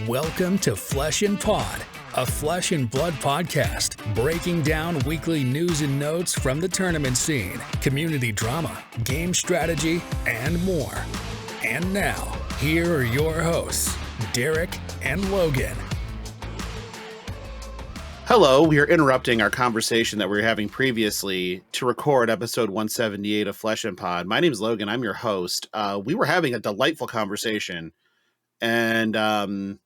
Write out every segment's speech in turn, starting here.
Welcome to Flesh and Pod, a flesh and blood podcast, breaking down weekly news and notes from the tournament scene, community drama, game strategy, and more. And now, here are your hosts, Darick and Logan. Hello, we are interrupting our conversation that we were having previously to record episode 178 of Flesh and Pod. My name is Logan. I'm your host. We were having a delightful conversation, and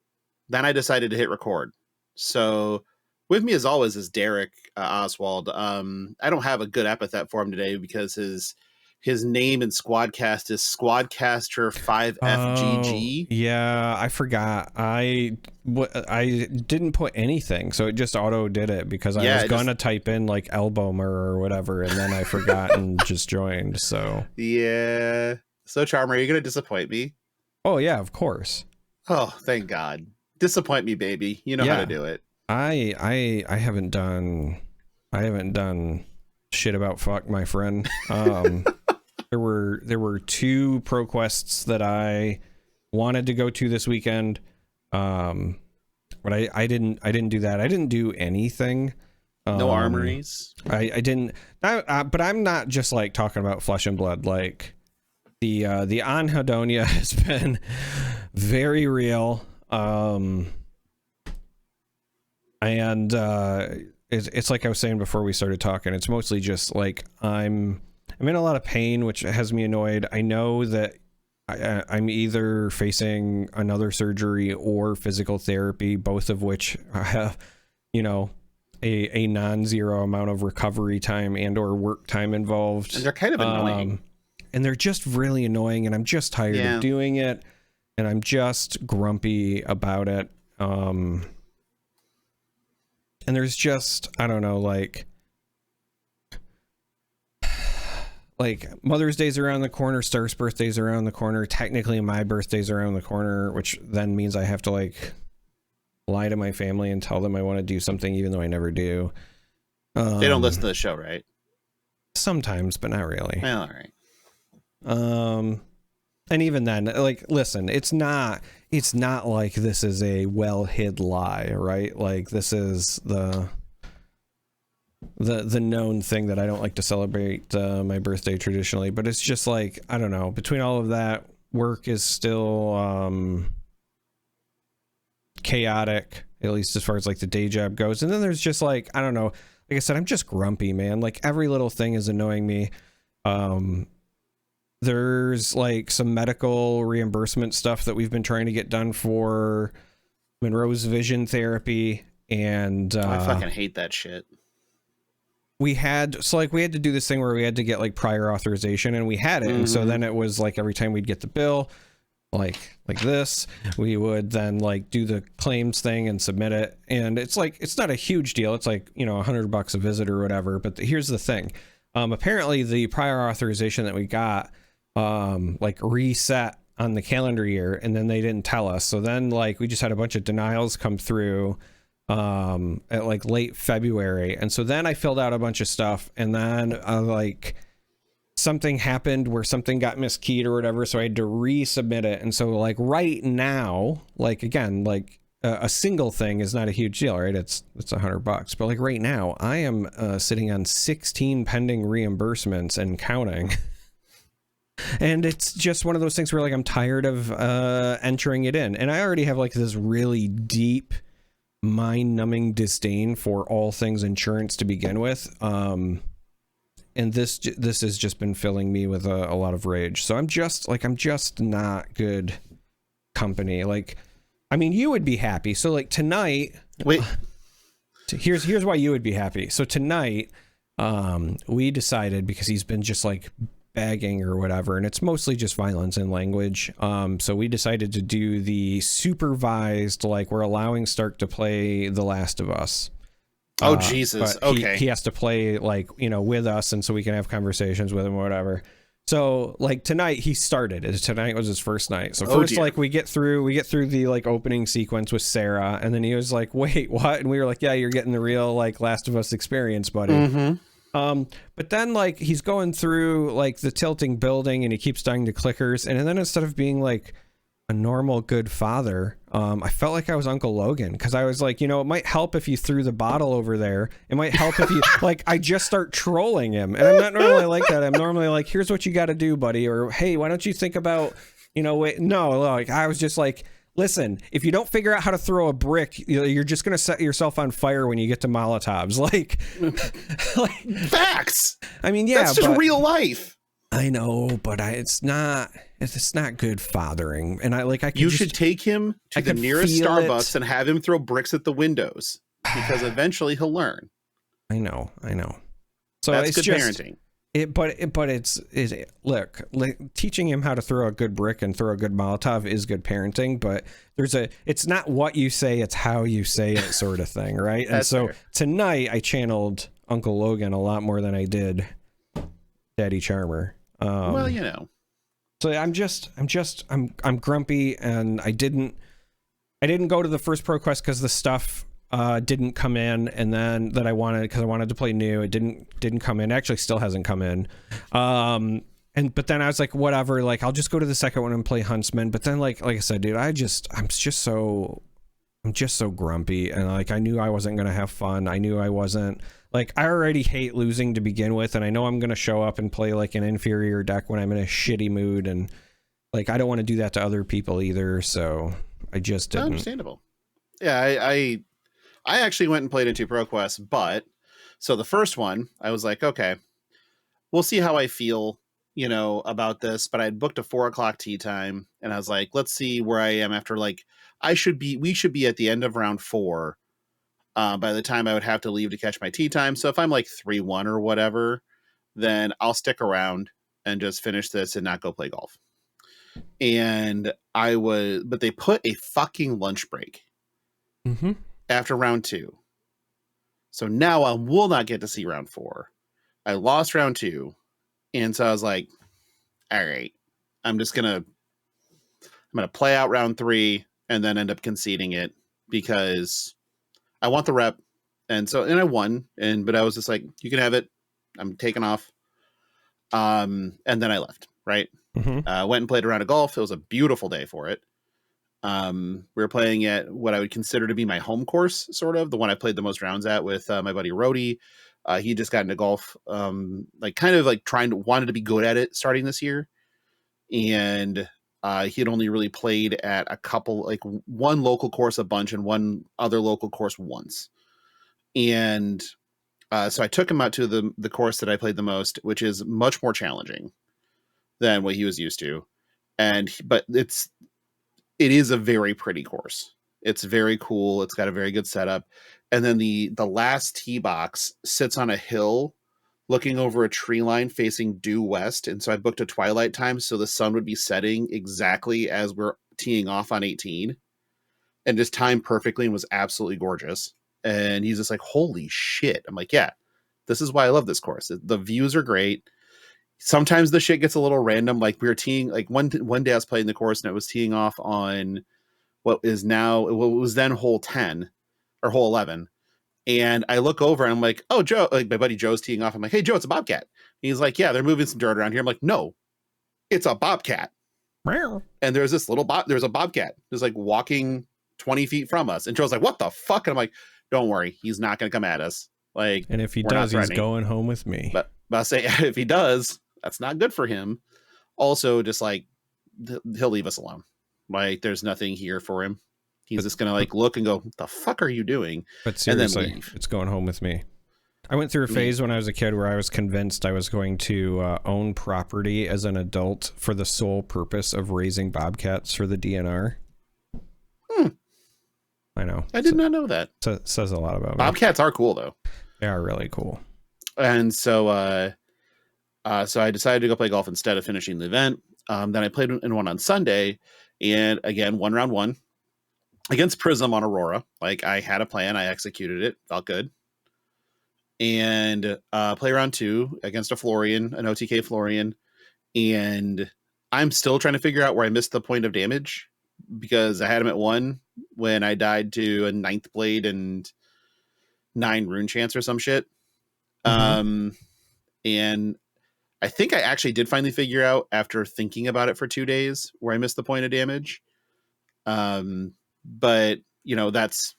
then I decided to hit record. So with me, as always, is Darick Oswald. I don't have a good epithet for him today because his name in Squadcast is Squadcaster 5FGG. Yeah, I forgot. I didn't put anything, so it just auto did it because I was gonna type in like Elbomer or whatever, and then I forgot and just joined. So yeah, so Charmer, are you gonna disappoint me? Oh yeah, of course. Oh, thank God. Disappoint me, baby. You know how to do it. I haven't done shit about fuck, my friend. There were two pro quests that I wanted to go to this weekend, but I didn't do that. I didn't do anything. No armories. I didn't. But I'm not just like talking about flesh and blood. Like the anhedonia has been very real. And it's like I was saying before we started talking. It's mostly just like I'm in a lot of pain, which has me annoyed. I know that I'm either facing another surgery or physical therapy, both of which have, a non-zero amount of recovery time and or work time involved. And they're kind of annoying. And they're just really annoying, and I'm just tired of doing it, and I'm just grumpy about it. And there's just, I don't know, like Mother's Day's around the corner, Star's birthday's around the corner, technically my birthday's around the corner, which then means I have to like lie to my family and tell them I want to do something even though I never do. They don't listen to the show, right? Sometimes, but not really. Well, all right. And even then, like, listen, it's not like this is a well-hid lie, right? Like, this is the known thing that I don't like to celebrate my birthday traditionally, but it's just like, I don't know, between all of that, work is still chaotic, at least as far as like the day job goes. And then there's just like, I don't know, like I said, I'm just grumpy, man. Like every little thing is annoying me. There's like some medical reimbursement stuff that we've been trying to get done for Monroe's vision therapy, and I fucking hate that shit. We had to do this thing where we had to get like prior authorization, and we had it. And so then it was like every time we'd get the bill like this, we would then like do the claims thing and submit it. And it's like, it's not a huge deal. It's like, $100 a visit or whatever. But here's the thing. Apparently the prior authorization that we got like reset on the calendar year, and then they didn't tell us. So then like we just had a bunch of denials come through at like late February. And so then I filled out a bunch of stuff, and then like something happened where something got miskeyed or whatever, so I had to resubmit it. And so like right now, like again, like a single thing is not a huge deal, right? It's $100, but like right now I am sitting on 16 pending reimbursements and counting. And it's just one of those things where like I'm tired of entering it in, and I already have like this really deep mind-numbing disdain for all things insurance to begin with, and this has just been filling me with a lot of rage. So I'm just not good company. Like, I mean, you would be happy. So like tonight, wait, here's why you would be happy. So tonight, we decided, because he's been just like bagging or whatever, and it's mostly just violence and language, so we decided to do the supervised, like we're allowing Stark to play The Last of Us. Oh Jesus. Okay, he has to play like with us, and so we can have conversations with him or whatever. So like tonight he started. Tonight was his first night. So first, like we get through the like opening sequence with Sarah, and then he was like, wait, what? And we were like, yeah, you're getting the real like Last of Us experience, buddy. But then like he's going through like the tilting building, and he keeps dying to clickers, and then instead of being like a normal good father, I felt like I was Uncle Logan, because I was like, it might help if you threw the bottle over there. It might help if you like, I just start trolling him, and I'm not normally like that. I'm normally like, here's what you got to do, buddy, or hey, why don't you think about, wait, no, like I was just like, listen, if you don't figure out how to throw a brick, you're just gonna set yourself on fire when you get to Molotovs. Like facts. I mean, yeah, that's just real life. I know, but it's not good fathering. And you should take him to the nearest Starbucks and have him throw bricks at the windows, because eventually he'll learn. I know. So that's good parenting. Look, teaching him how to throw a good brick and throw a good Molotov is good parenting, but it's not what you say, it's how you say it sort of thing, right? And so fair. Tonight I channeled Uncle Logan a lot more than I did Daddy Charmer. Well, so I'm grumpy, and I didn't go to the first pro quest because the stuff didn't come in, and then that I wanted, because I wanted to play new, it didn't come in. Actually still hasn't come in. But then I was like, whatever, like I'll just go to the second one and play Huntsman. But then like I said, dude, I'm just so grumpy, and like I knew I wasn't gonna have fun. I knew I wasn't, like, I already hate losing to begin with, and I know I'm gonna show up and play like an inferior deck when I'm in a shitty mood, and like I don't want to do that to other people either. So I just didn't. Understandable. Yeah, I actually went and played into ProQuest, but so the first one, I was like, okay, we'll see how I feel, about this. But I had booked a 4:00 tea time, and I was like, let's see where I am after, like, we should be at the end of round 4 by the time I would have to leave to catch my tea time. So if I'm like 3-1 or whatever, then I'll stick around and just finish this and not go play golf. And but they put a fucking lunch break after round 2. So now I will not get to see round 4. I lost round 2. And so I was like, all right, I'm going to play out round 3 and then end up conceding it, because I want the rep. And I won, but I was just like, you can have it. I'm taking off. And then I left, right? Went and played a round of golf. It was a beautiful day for it. We were playing at what I would consider to be my home course, sort of the one I played the most rounds at with my buddy Rody. He just got into golf, wanted to be good at it starting this year. And he had only really played at a couple, like one local course a bunch and one other local course once. And so I took him out to the course that I played the most, which is much more challenging than what he was used to. But it is a very pretty course. It's very cool. It's got a very good setup. And then the last tee box sits on a hill looking over a tree line facing due west. And so I booked a twilight time, so the sun would be setting exactly as we're teeing off on 18, and just timed perfectly, and was absolutely gorgeous. And he's just like, holy shit. I'm like, yeah, this is why I love this course. The views are great. Sometimes the shit gets a little random. Like we were teeing, like one day I was playing the course and it was teeing off on what was then hole 10 or hole 11. And I look over and I'm like, oh, Joe, like my buddy Joe's teeing off. I'm like, hey, Joe, it's a bobcat. And he's like, yeah, they're moving some dirt around here. I'm like, no, it's a bobcat. And there's this there's a bobcat just like walking 20 feet from us. And Joe's like, what the fuck? And I'm like, don't worry, he's not going to come at us. Like, and if he does, he's going home with me. But I'll say, if he does, that's not good for him. Also, just like, he'll leave us alone. Like, there's nothing here for him. He's just going to like look and go, what the fuck are you doing? But seriously, it's going home with me. I went through a phase when I was a kid where I was convinced I was going to own property as an adult for the sole purpose of raising bobcats for the DNR. I know. I did not know that. So says a lot about me. Bobcats are cool though. They are really cool. And so I decided to go play golf instead of finishing the event. Then I played in one on Sunday, and again, won round 1 against Prism on Aurora. Like, I had a plan, I executed it, felt good. And play round 2 against an OTK Florian, and I'm still trying to figure out where I missed the point of damage, because I had him at 1 when I died to a 9th blade and 9 rune chance or some shit. And I think I actually did finally figure out, after thinking about it for 2 days, where I missed the point of damage. But you know, that's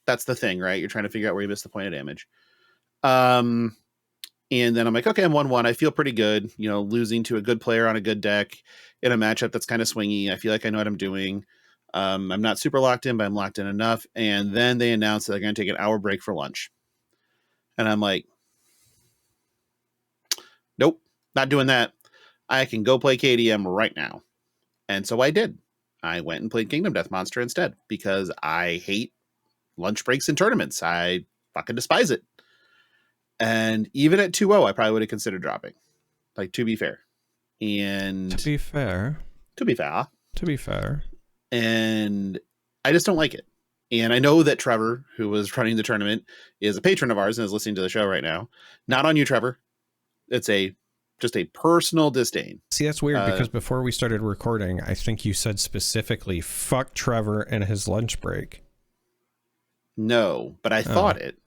the thing, right? You're trying to figure out where you missed the point of damage. And then I'm like, okay, I'm 1-1. I feel pretty good, you know, losing to a good player on a good deck in a matchup that's kind of swingy. I feel like I know what I'm doing. I'm not super locked in, but I'm locked in enough. And then they announced that they're going to take an hour break for lunch. And I'm like, nope, not doing that. I can go play KDM right now. And so I did. I went and played Kingdom Death Monster instead because I hate lunch breaks in tournaments. I fucking despise it. And even at 2-0, I probably would have considered dropping. Like, to be fair. And to be fair. And I just don't like it. And I know that Trevor, who was running the tournament, is a patron of ours and is listening to the show right now. Not on you, Trevor. It's just a personal disdain. See, that's weird because before we started recording, I think you said specifically, fuck Trevor and his lunch break. No, but I thought it.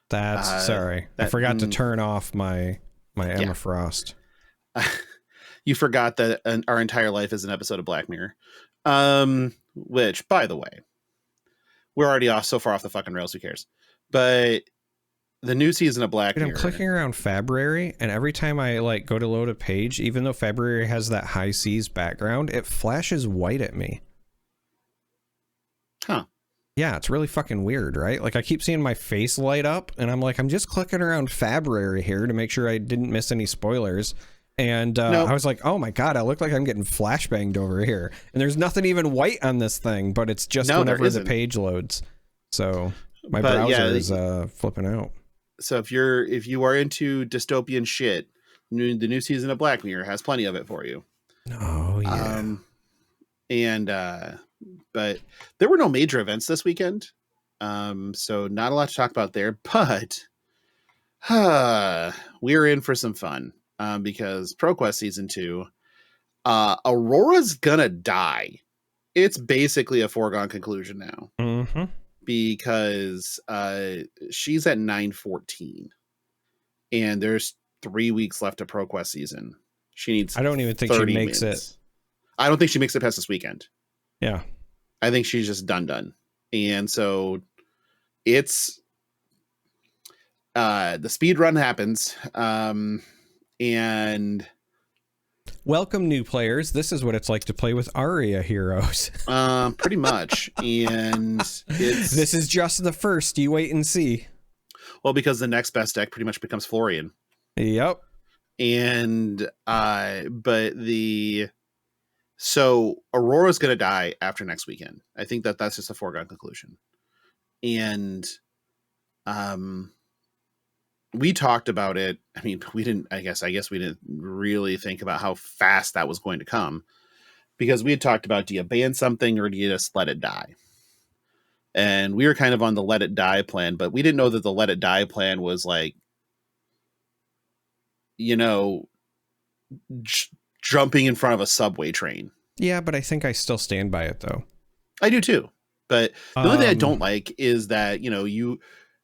That's sorry. I forgot to turn off my Emma Frost. You forgot that our entire life is an episode of Black Mirror. Which, by the way, we're already so far off the fucking rails, who cares? But the new season of Black Mirror. I'm clicking around February, and every time I like go to load a page, even though February has that high seas background, it flashes white at me. Huh. Yeah, it's really fucking weird, right? Like I keep seeing my face light up, and I'm like, I'm just clicking around February here to make sure I didn't miss any spoilers. And nope. I was like, oh my God, I look like I'm getting flashbanged over here. And there's nothing even white on this thing, but it's just whenever the page loads. So my browser is flipping out. So if you are into dystopian shit, the new season of Black Mirror has plenty of it for you. Oh yeah. But there were no major events this weekend. So not a lot to talk about there, but we're in for some fun. Because ProQuest Season 2, Aurora's gonna die. It's basically a foregone conclusion now. Mm-hmm. Because she's at 914. And there's 3 weeks left of ProQuest Season. She needs I don't even think she makes it. I don't think she makes it past this weekend. Yeah. I think she's just done. And so it's the speed run happens. And welcome new players. This is what it's like to play with Aria heroes. Pretty much. And this is just the first. You wait and see. Well, because the next best deck pretty much becomes Florian. Yep. And so Aurora's gonna die after next weekend. I think that's just a foregone conclusion. And we talked about it. I mean, we didn't, I guess we didn't really think about how fast that was going to come, because we had talked about, do you ban something or do you just let it die? And we were kind of on the let it die plan, but we didn't know that the let it die plan was like, you know, jumping in front of a subway train. Yeah, but I think I still stand by it though. I do too. But the only thing I don't like is that, you know,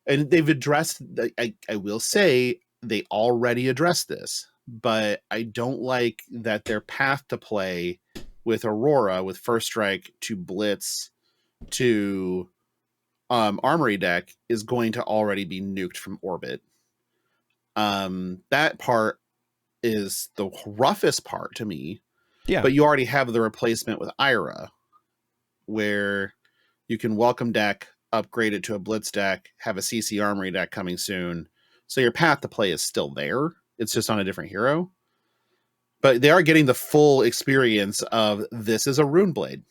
and they've addressed, I will say they already addressed this, but I don't like that their path to play with Aurora, with First Strike to Blitz to Armory deck is going to already be nuked from orbit. That part is the roughest part to me. Yeah. But you already have the replacement with Ira, where you can welcome deck, upgrade it to a Blitz deck, have a CC Armory deck coming soon. So your path to play is still there. It's just on a different hero. But they are getting the full experience of this is a Rune Blade.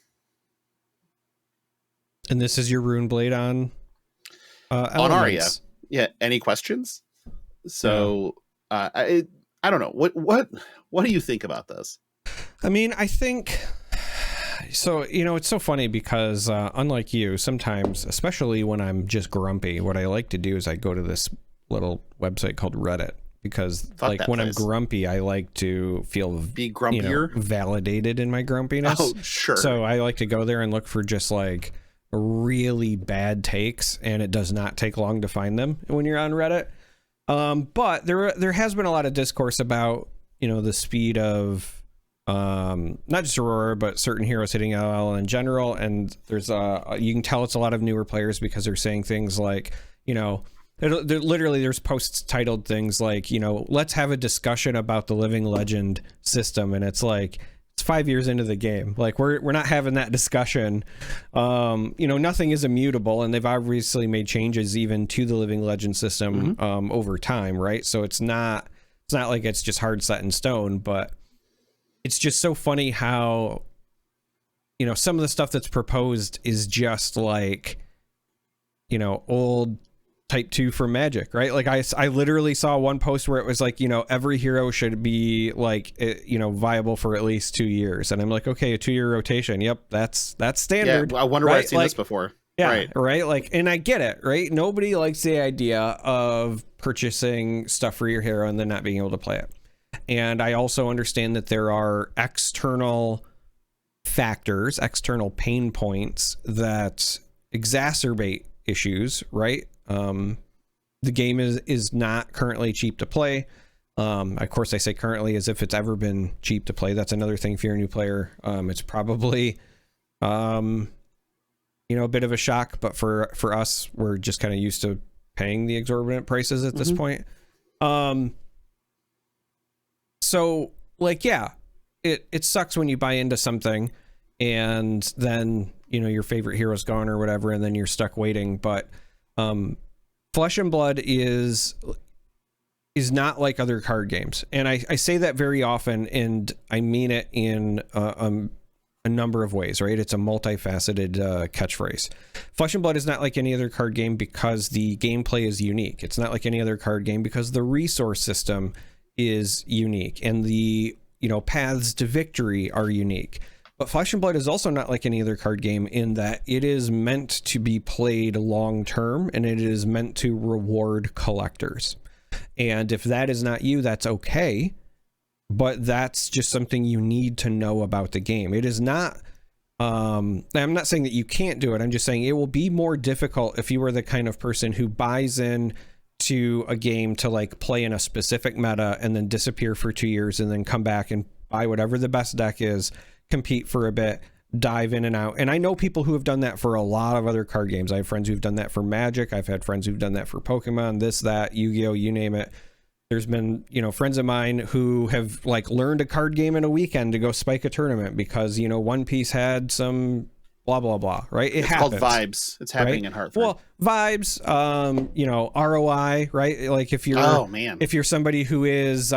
And this is your Rune Blade on Aria. Yeah. Any questions? So I don't know. What do you think about this? I mean, I think so, you know, it's so funny because unlike you, sometimes, especially when I'm just grumpy, what I like to do is I go to this little website called Reddit, because like when I'm grumpy, I like to be grumpier, you know, validated in my grumpiness. Oh, sure. So I like to go there and look for just like really bad takes, and it does not take long to find them when you're on Reddit. But there has been a lot of discourse about, you know, the speed of not just Aurora, but certain heroes hitting LL in general. And there's you can tell it's a lot of newer players because they're saying things like, you know, literally there's posts titled things like, you know, let's have a discussion about the Living Legend system. And it's like, it's 5 years into the game. Like we're not having that discussion. You know, nothing is immutable, and they've obviously made changes even to the Living Legend system over time, right? So it's not like it's just hard set in stone, but it's just so funny how, you know, some of the stuff that's proposed is just like, you know, old type 2 for Magic, right? Like I literally saw one post where it was like, you know, every hero should be like, you know, viable for at least 2 years. And I'm like, okay, a 2-year rotation. Yep. That's standard. Yeah, I wonder where I've seen this before. Yeah. Right. Like, and I get it, right? Nobody likes the idea of purchasing stuff for your hero and then not being able to play it. And I also understand that there are external factors, external pain points that exacerbate issues, right? The game is not currently cheap to play. Of course, I say currently as if it's ever been cheap to play. That's another thing if you're a new player. It's probably, you know, a bit of a shock, but for us, we're just kind of used to paying the exorbitant prices at this point. So like, yeah, it sucks when you buy into something and then, you know, your favorite hero's gone or whatever, and then you're stuck waiting. But Flesh and Blood is not like other card games, and I say that very often, and I mean it in a number of ways, right? It's a multifaceted catchphrase. Flesh and Blood is not like any other card game because the gameplay is unique. It's not like any other card game because the resource system is unique, and the, you know, paths to victory are unique. But Flesh and Blood is also not like any other card game in that it is meant to be played long term, and it is meant to reward collectors. And if that is not you, that's okay. But that's just something you need to know about the game. It is not, I'm not saying that you can't do it. I'm just saying it will be more difficult if you are the kind of person who buys in to a game to like play in a specific meta and then disappear for 2 years and then come back and buy whatever the best deck is, compete for a bit, dive in and out. And I know people who have done that for a lot of other card games. I have friends who've done that for Magic. I've had friends who've done that for Pokemon, this, that, Yu-Gi-Oh, you name it. There's been, you know, friends of mine who have like learned a card game in a weekend to go spike a tournament because, you know, One Piece had some blah, blah, blah, right? It's happens, called Vibes. It's happening in Hartford. Well, Vibes, you know, ROI, right? Like if you're, if you're somebody who is, you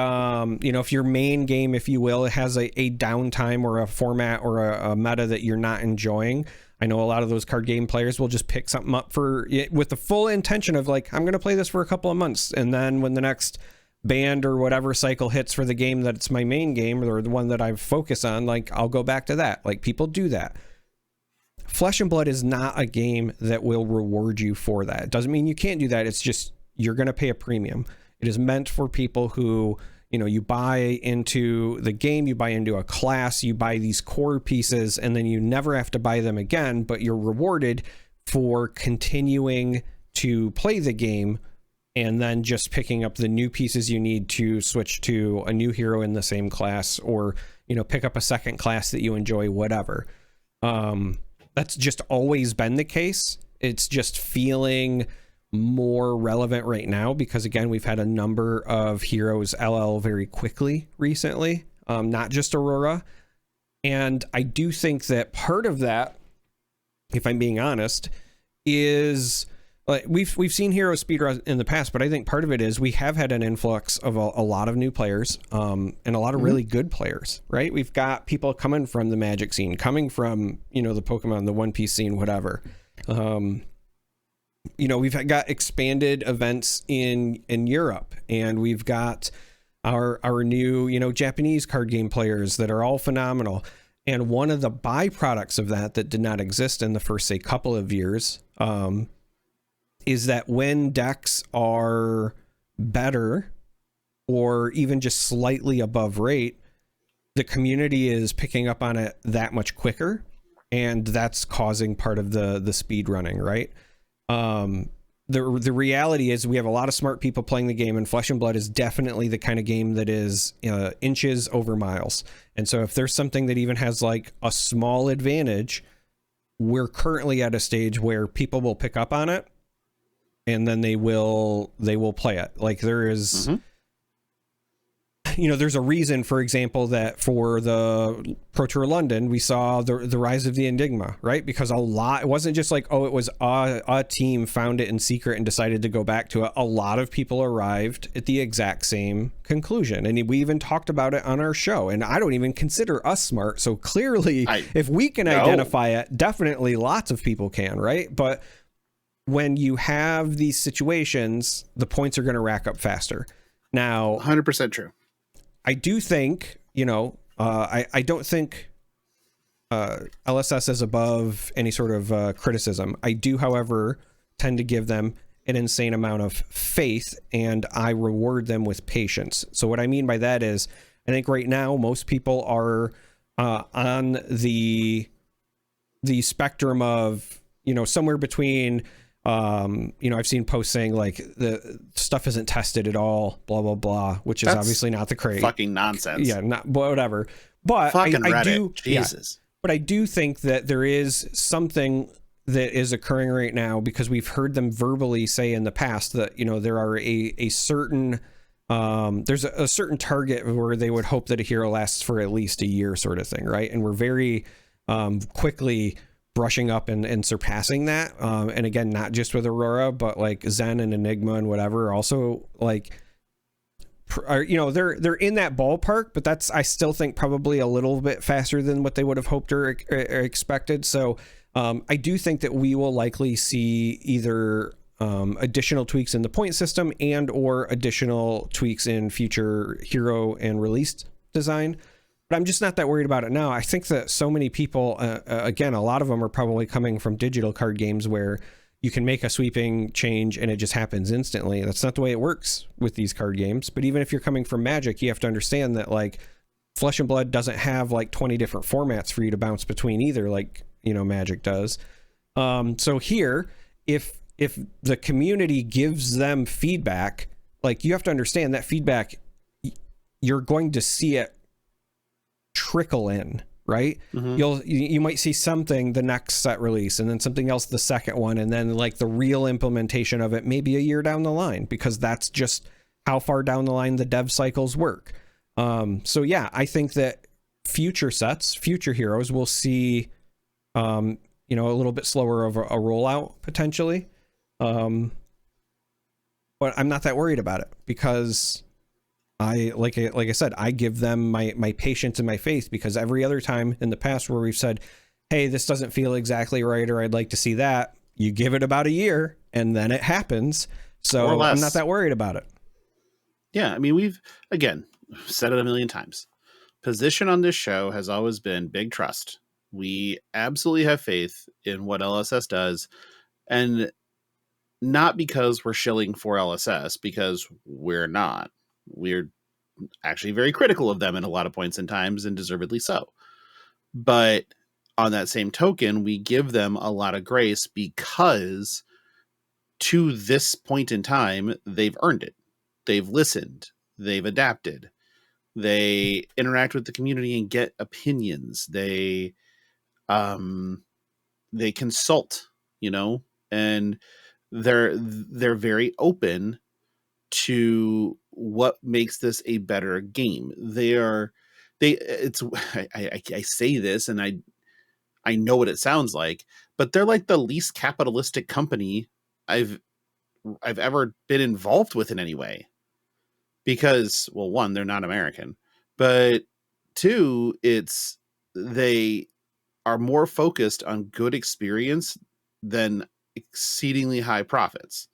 know, if your main game, if you will, has a downtime or a format or a meta that you're not enjoying, I know a lot of those card game players will just pick something up with the full intention of like, I'm going to play this for a couple of months. And then when the next band or whatever cycle hits for the game that's my main game or the one that I focus on, like I'll go back to that. Like people do that. Flesh and Blood is not a game that will reward you for that. It doesn't mean you can't do that. It's just you're going to pay a premium. It is meant for people who, you know, you buy into the game, you buy into a class, you buy these core pieces, and then you never have to buy them again, but you're rewarded for continuing to play the game and then just picking up the new pieces you need to switch to a new hero in the same class, or, you know, pick up a second class that you enjoy, whatever. That's just always been the case. It's just feeling more relevant right now because, again, we've had a number of heroes LL very quickly recently, not just Aurora. And I do think that part of that, if I'm being honest, is like we've seen hero speedrun in the past, but I think part of it is we have had an influx of a lot of new players, and a lot of really good players, right? We've got people coming from the Magic scene, coming from, you know, the Pokemon, the One Piece scene, whatever. You know, we've got expanded events in Europe, and we've got our new, you know, Japanese card game players that are all phenomenal. And one of the byproducts of that did not exist in the first, say, couple of years, is that when decks are better or even just slightly above rate, the community is picking up on it that much quicker, and that's causing part of the speed running, right? the reality is we have a lot of smart people playing the game, and Flesh and Blood is definitely the kind of game that is inches over miles. And so if there's something that even has like a small advantage, we're currently at a stage where people will pick up on it, and then they will play it. Like there is, there's a reason, for example, that for the Pro Tour London, we saw the rise of the Enigma, right? Because it wasn't just like, it was a team found it in secret and decided to go back to it. A lot of people arrived at the exact same conclusion. And we even talked about it on our show. And I don't even consider us smart. So clearly, if we can identify it, definitely lots of people can, right? But when you have these situations, the points are going to rack up faster. Now, 100% true. I do think, I don't think LSS is above any sort of criticism. I do, however, tend to give them an insane amount of faith, and I reward them with patience. So what I mean by that is, I think right now most people are on the spectrum of, somewhere between, I've seen posts saying like the stuff isn't tested at all, blah, blah, blah, which is obviously not the case. Fucking nonsense. Yeah, not whatever. But fucking I Reddit. do, Jesus. yeah, but I do think that there is something that is occurring right now, because we've heard them verbally say in the past that, there are a certain, there's a certain target where they would hope that a hero lasts for at least a year, sort of thing. Right. And we're very quickly brushing up and surpassing that. And again, not just with Aurora, but like Zen and Enigma and whatever, also like, they're in that ballpark, but I still think probably a little bit faster than what they would have hoped or expected. So I do think that we will likely see either additional tweaks in the point system and or additional tweaks in future hero and release design. But I'm just not that worried about it now. I think that so many people, again, a lot of them are probably coming from digital card games where you can make a sweeping change and it just happens instantly. That's not the way it works with these card games. But even if you're coming from Magic, you have to understand that like Flesh and Blood doesn't have like 20 different formats for you to bounce between either, like, Magic does. So here, if the community gives them feedback, like you have to understand that feedback, you're going to see it trickle in, right? You might see something the next set release, and then something else the second one, and then like the real implementation of it maybe a year down the line, because that's just how far down the line the dev cycles work. So yeah, I think that future sets, future heroes will see a little bit slower of a rollout potentially, but I'm not that worried about it, because like I said, I give them my patience and my faith, because every other time in the past where we've said, hey, this doesn't feel exactly right, or I'd like to see that, you give it about a year and then it happens. So I'm not that worried about it. Yeah. I mean, we've, again, said it a million times. Position on this show has always been big trust. We absolutely have faith in what LSS does, and not because we're shilling for LSS, because we're not. We're actually very critical of them in a lot of points and times, and deservedly so. But on that same token, we give them a lot of grace, because to this point in time, they've earned it. They've listened. They've adapted. They interact with the community and get opinions. They consult, and they're very open to what makes this a better game. I say this and I know what it sounds like, but they're like the least capitalistic company I've ever been involved with in any way. Because, well, one, they're not American, but two, they are more focused on good experience than exceedingly high profits.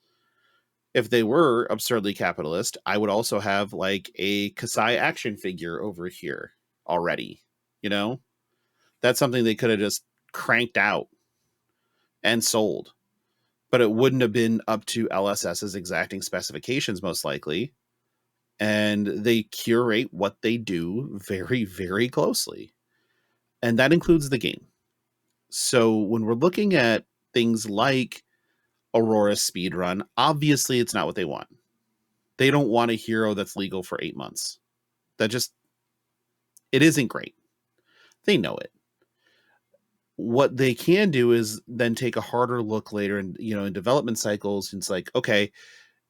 If they were absurdly capitalist, I would also have like a Kasai action figure over here already. That's something they could have just cranked out and sold, but it wouldn't have been up to LSS's exacting specifications, most likely. And they curate what they do very, very closely. And that includes the game. So when we're looking at things like Aurora speed run. Obviously, it's not what they want. They don't want a hero that's legal for 8 months. It isn't great. They know it. What they can do is then take a harder look later in development cycles. And it's like, okay,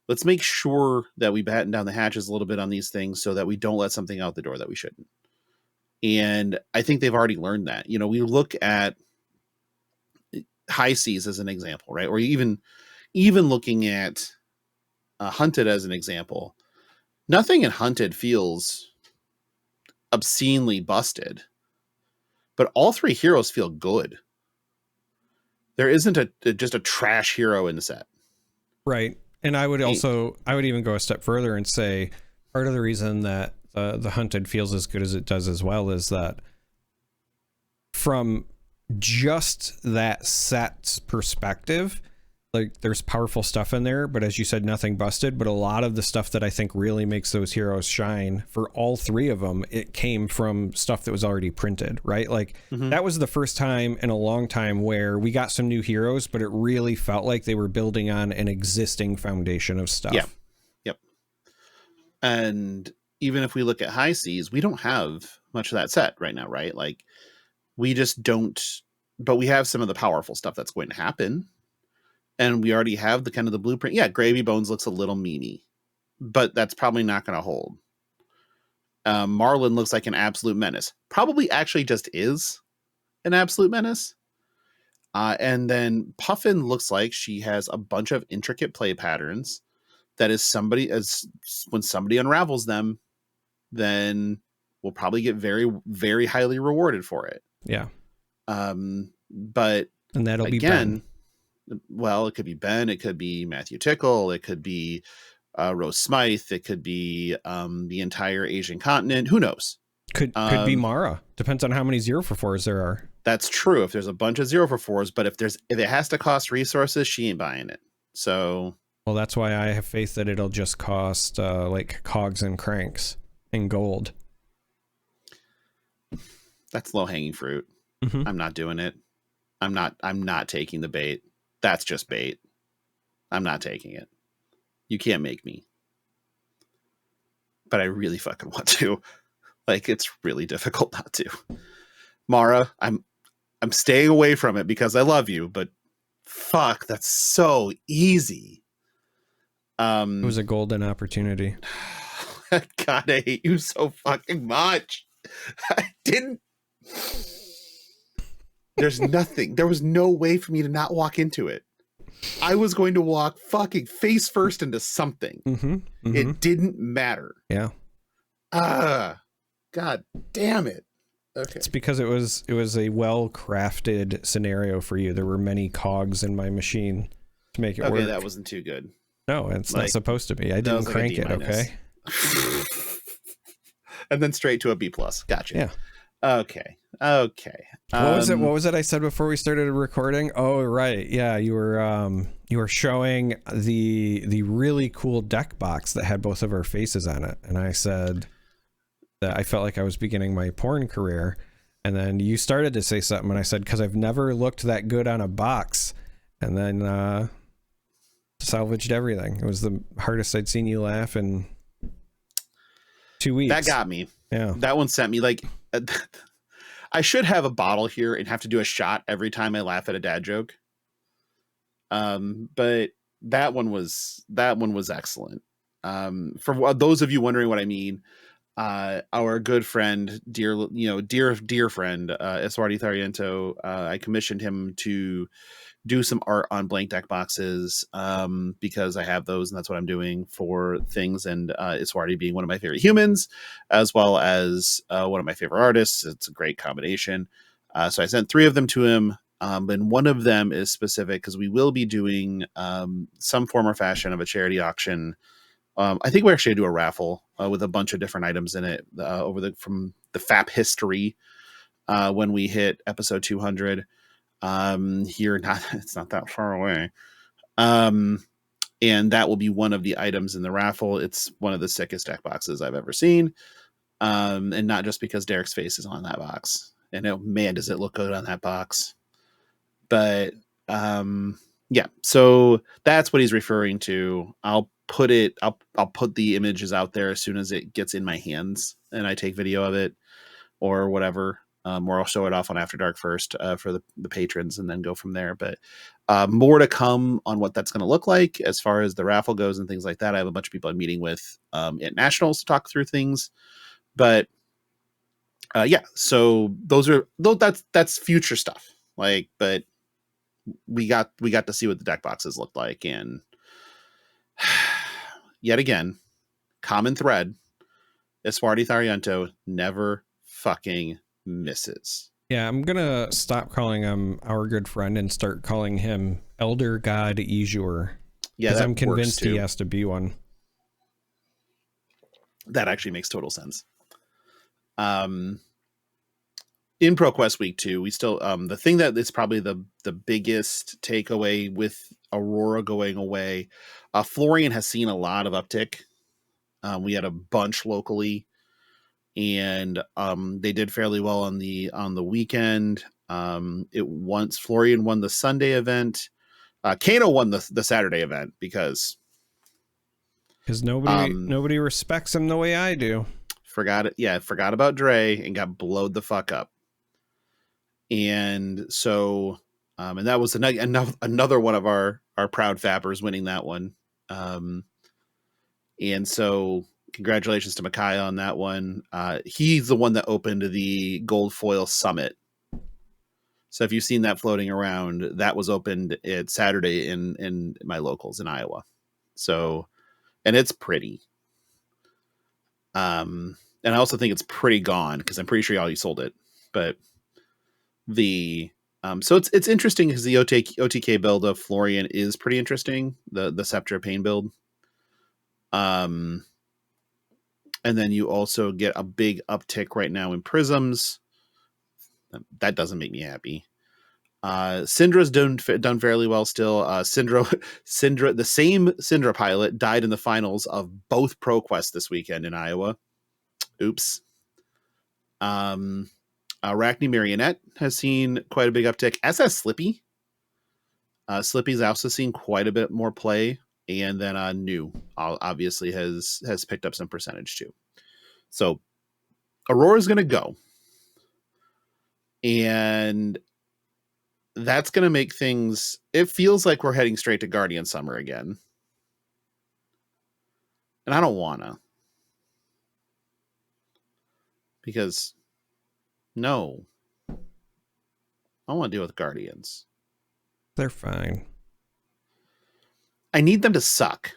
let's make sure that we batten down the hatches a little bit on these things so that we don't let something out the door that we shouldn't. And I think they've already learned that. We look at High Seas as an example, right? Or even looking at Hunted as an example. Nothing in Hunted feels obscenely busted, but all three heroes feel good. There isn't just a trash hero in the set. Right. And I would even go a step further and say part of the reason that the Hunted feels as good as it does as well is that from just that set's perspective, like there's powerful stuff in there, but as you said, nothing busted. But a lot of the stuff that I think really makes those heroes shine for all three of them, it came from stuff that was already printed, right? Like that was the first time in a long time where we got some new heroes, but it really felt like they were building on an existing foundation of stuff. Yeah. Yep. And even if we look at High Seas, we don't have much of that set right now, right? Like we just don't, but we have some of the powerful stuff that's going to happen. And we already have the kind of the blueprint. Yeah, Gravy Bones looks a little meany, but that's probably not going to hold. Marlin looks like an absolute menace. Probably actually just is an absolute menace. And then Puffin looks like she has a bunch of intricate play patterns. That is when somebody unravels them, then we'll probably get very, very highly rewarded for it. Yeah. But and that'll again, be Ben. Well, it could be Ben, it could be Matthew Tickle, it could be Rose Smythe, it could be the entire Asian continent. Who knows? Could be Mara. Depends on how many 0-for-4s there are. That's true. If there's a bunch of 0-for-4s, but if it has to cost resources, she ain't buying it. So, well, that's why I have faith that it'll just cost like cogs and cranks and gold. That's low hanging fruit. Mm-hmm. I'm not doing it. I'm not taking the bait. That's just bait. I'm not taking it. You can't make me. But I really fucking want to. Like, it's really difficult not to. Mara, I'm staying away from it because I love you, but fuck, that's so easy. It was a golden opportunity. God, I hate you so fucking much. I didn't. There was no way for me to not walk into it. I was going to walk fucking face first into something. Mm-hmm, mm-hmm. It didn't matter. Yeah. God damn it. Okay. It's because it was a well-crafted scenario for you. There were many cogs in my machine to make it work. Okay, that wasn't too good. No, it's not supposed to be. I didn't crank it, okay? And then straight to a B+. Gotcha. Yeah. Okay. What was it I said before we started recording? Oh, right. Yeah, you were showing the really cool deck box that had both of our faces on it, and I said that I felt like I was beginning my porn career, and then you started to say something, and I said, because I've never looked that good on a box, and then salvaged everything. It was the hardest I'd seen you laugh in 2 weeks. That got me. Yeah. That one sent me like... I should have a bottle here and have to do a shot every time I laugh at a dad joke. But that one was excellent. For those of you wondering what I mean, our good friend, dear friend, Eswardi Thariento, I commissioned him to do some art on blank deck boxes because I have those and that's what I'm doing for things. And Eswardi being one of my favorite humans, as well as one of my favorite artists. It's a great combination. So I sent 3 of them to him. And one of them is specific because we will be doing some form or fashion of a charity auction. I think we're actually going to do a raffle with a bunch of different items in it from the FAP history when we hit episode 200. It's not that far away. And that will be one of the items in the raffle. It's one of the sickest deck boxes I've ever seen. And not just because Darick's face is on that box. And man, does it look good on that box. But yeah, Yeah, so that's what he's referring to. I'll put the images out there as soon as it gets in my hands and I take video of it or whatever. Or I'll show it off on After Dark first for the patrons and then go from there. But more to come on what that's going to look like as far as the raffle goes and things like that. I have a bunch of people I'm meeting with at Nationals to talk through things. But yeah, so that's future stuff. Like, but we got to see what the deck boxes look like, and yet again, common thread: Esparti Thariento never fucking misses. Yeah, I'm gonna stop calling him our good friend and start calling him Elder God Ejur. Yeah, because I'm convinced he has to be one. That actually makes total sense. In ProQuest Week 2, we still the thing that is probably the biggest takeaway with Aurora going away, Florian has seen a lot of uptick. We had a bunch locally, and they did fairly well on the weekend. Florian won the Sunday event. Kano won the Saturday event because nobody respects him the way I do. Forgot about Dre and got blowed the fuck up. And so and that was another one of our proud fappers winning that one. And so congratulations to Micaiah on that one. He's the one that opened the Gold Foil Summit. So if you've seen that floating around, that was opened at Saturday in my locals in Iowa. So, and it's pretty. And I also think it's pretty gone because I'm pretty sure y'all you sold it. But so it's interesting because the OTK build of Florian is pretty interesting. The Scepter of Pain build. And then you also get a big uptick right now in Prisms. That doesn't make me happy. Syndra's done fairly well still. Syndra, the same Syndra pilot, died in the finals of both ProQuest this weekend in Iowa. Oops. Arachne Marionette has seen quite a big uptick, as has Slippy. Slippy's also seen quite a bit more play, and then New obviously has picked up some percentage too. So Aurora's going to go, and that's going to make things. It feels like we're heading straight to Guardian Summer again, and I don't wanna, because no, I don't want to deal with Guardians. They're fine. I need them to suck,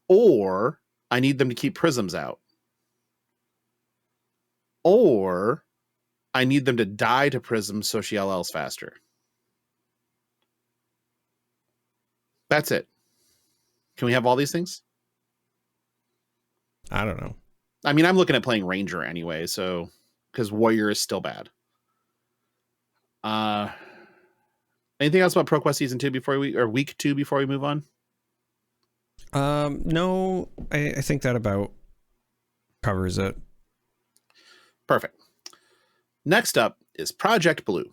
or I need them to keep Prisms out, or I need them to die to Prisms so she LLs faster. That's it. Can we have all these things? I don't know. I mean, I'm looking at playing Ranger anyway, so because Warrior is still bad. Anything else about ProQuest Season 2 Week 2 before we move on? No, I think that about covers it. Perfect. Next up is Project Blue.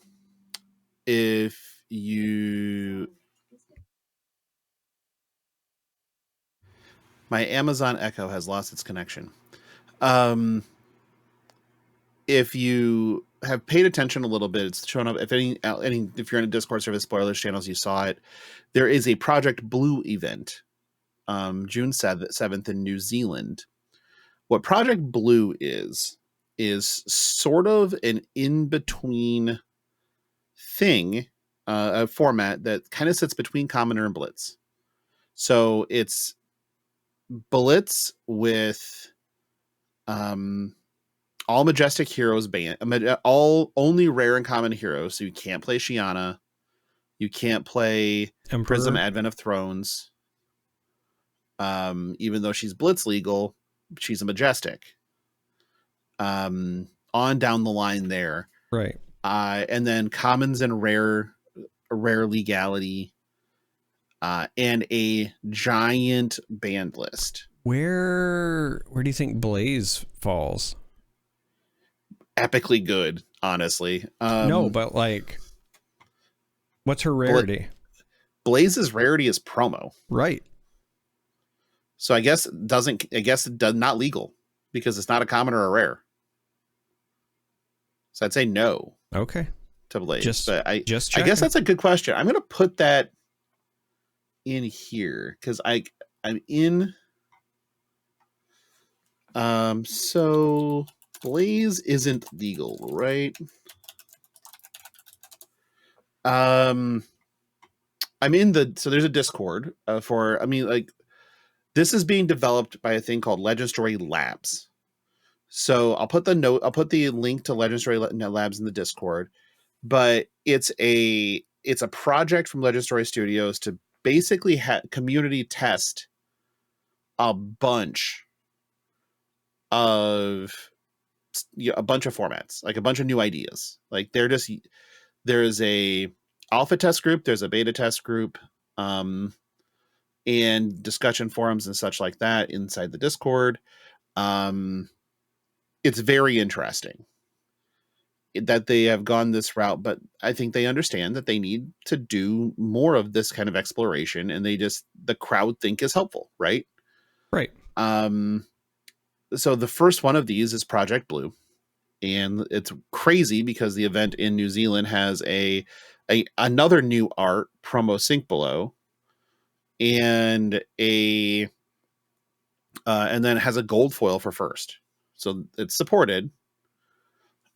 My Amazon Echo has lost its connection. If you have paid attention a little bit, it's shown up. If you're in a Discord server, spoilers channels, you saw it. There is a Project Blue event, June 7th in New Zealand. What Project Blue is sort of an in-between thing, a format that kind of sits between Commoner and Blitz. So it's Blitz with all Majestic Heroes all only rare and common heroes. So you can't play Shiana, you can't play Emperor. Prism Advent of Thrones. Even though she's Blitz legal, she's a Majestic. On down the line there, right? And then commons and rare legality, and a giant band list. Where do you think Blaze falls? Epically good, honestly. No, but like What's her rarity? Blaze's rarity is promo. Right. So I guess it does not legal because it's not a common or a rare. So I'd say no. Okay. To Blaze. I guess that's a good question. I'm going to put that in here because I'm in. So Blaze isn't legal, right? I'm in so there's a Discord this is being developed by a thing called Legend Story Labs. So I'll put the link to Legend Story Labs in the Discord, but it's a project from Legend Story Studios to basically community test a bunch of formats, like a bunch of new ideas. Like there's a alpha test group, there's a beta test group, and discussion forums and such like that inside the Discord. It's very interesting that they have gone this route, but I think they understand that they need to do more of this kind of exploration, and the crowd think is helpful, right? Right. So the first one of these is Project Blue, and it's crazy because the event in New Zealand has another new art promo sync below, and and then has a gold foil for first, so it's supported.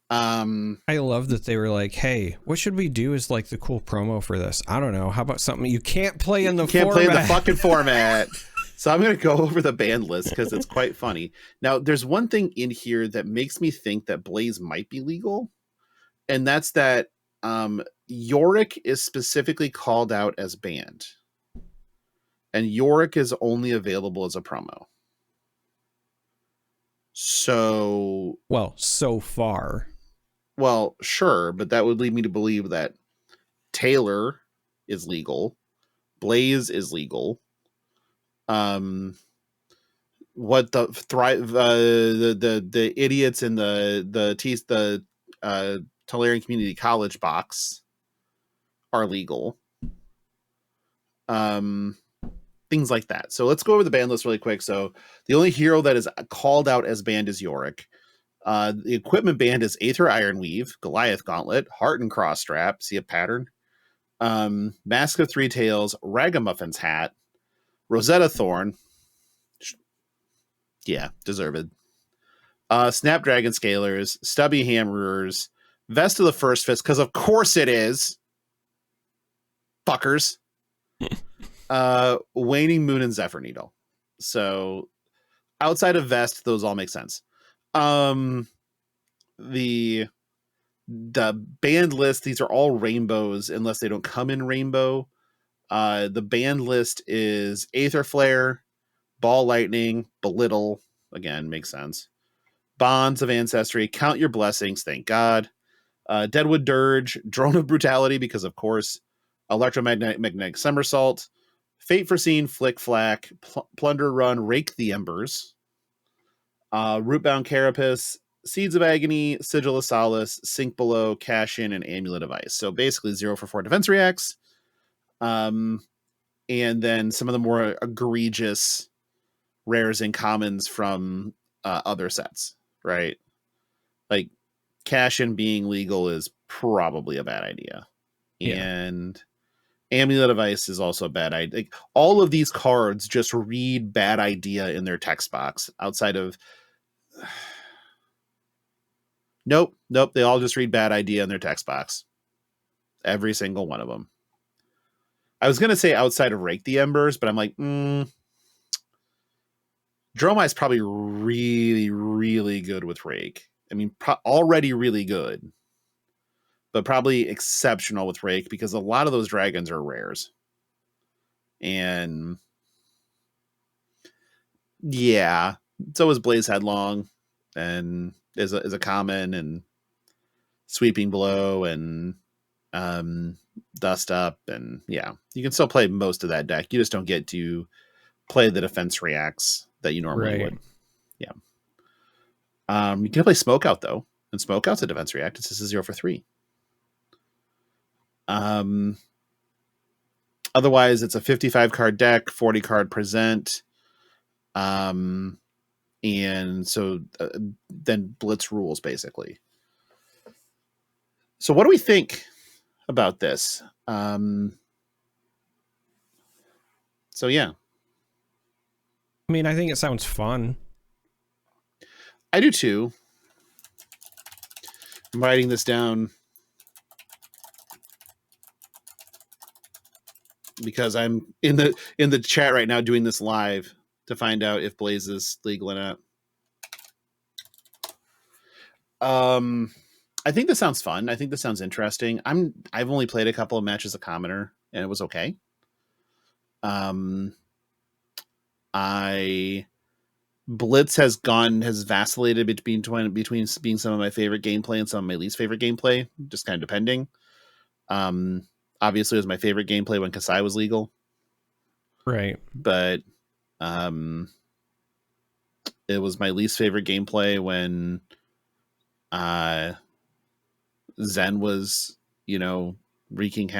I love that they were like, hey, what should we do as like the cool promo for this? I don't know. How about something you can't play in the format? Play in the fucking format. So I'm going to go over the banned list because it's quite funny. Now, there's one thing in here that makes me think that Blaze might be legal, and that's that Yorick is specifically called out as banned, and Yorick is only available as a promo. So, so far. Well, sure, but that would lead me to believe that Taylor is legal, Blaze is legal. What the the idiots in the Tolarian Community College box are legal. Things like that. So let's go over the ban list really quick. So the only hero that is called out as banned is Yorick. The equipment banned is Aether Ironweave, Goliath Gauntlet, Heart and Cross Strap. See a pattern? Mask of Three Tails, Ragamuffin's Hat, Rosetta Thorn. Yeah, deserved. Snapdragon Scalers, Stubby Hammerers, Vest of the First Fist, because of course it is. Fuckers. Waning Moon and Zephyr Needle. So outside of Vest, those all make sense. The banned list, these are all rainbows unless they don't come in rainbow. The banned list is Aether Flare, Ball Lightning, Belittle, again, makes sense. Bonds of Ancestry, Count Your Blessings, thank God. Deadwood Dirge, Drone of Brutality, because of course, Electromagnetic Somersault, Fate Foreseen, Flick Flack, Plunder Run, Rake the Embers, Rootbound Carapace, Seeds of Agony, Sigil of Solace, Sink Below, Cash In, and Amulet of Ice. So basically 0 for 4 defense reacts. And then some of the more egregious rares and commons from other sets, right? Like Cash In being legal is probably a bad idea. Yeah. And Amulet of Ice is also a bad idea. Like, all of these cards just read bad idea in their text box outside of... Nope. They all just read bad idea in their text box. Every single one of them. I was going to say outside of Rake the Embers, but I'm like, Dromai is probably really, really good with Rake. I mean, already really good, but probably exceptional with Rake because a lot of those dragons are rares. And yeah, so is Blaze Headlong and is a common, and Sweeping Blow and Dust Up, and yeah, you can still play most of that deck. You just don't get to play the defense reacts that you normally would. Yeah. You can play Smoke Out though, and Smoke Out's a defense react. It's just a 0 for 3. Otherwise, it's a 55 card deck, 40 card present. And so then blitz rules, basically. So what do we think about this? So yeah. I mean, I think it sounds fun. I do too. I'm writing this down because I'm in the chat right now doing this live to find out if Blaze is legal or not. I think this sounds fun. I think this sounds interesting. I've only played a couple of matches of Commoner and it was okay. Blitz has vacillated between being some of my favorite gameplay and some of my least favorite gameplay, just kind of depending. Obviously it was my favorite gameplay when Kasai was legal. Right. But it was my least favorite gameplay when Zen was, wreaking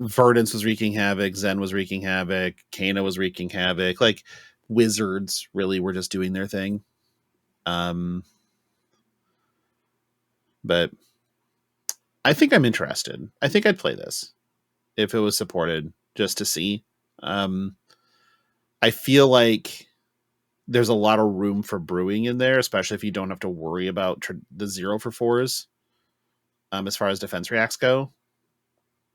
Verdance was wreaking havoc, Zen was wreaking havoc, Kana was wreaking havoc. Like Wizards really were just doing their thing. But I think I'm interested. I think I'd play this if it was supported just to see. I feel like there's a lot of room for brewing in there, especially if you don't have to worry about the 0-for-4s as far as defense reacts go.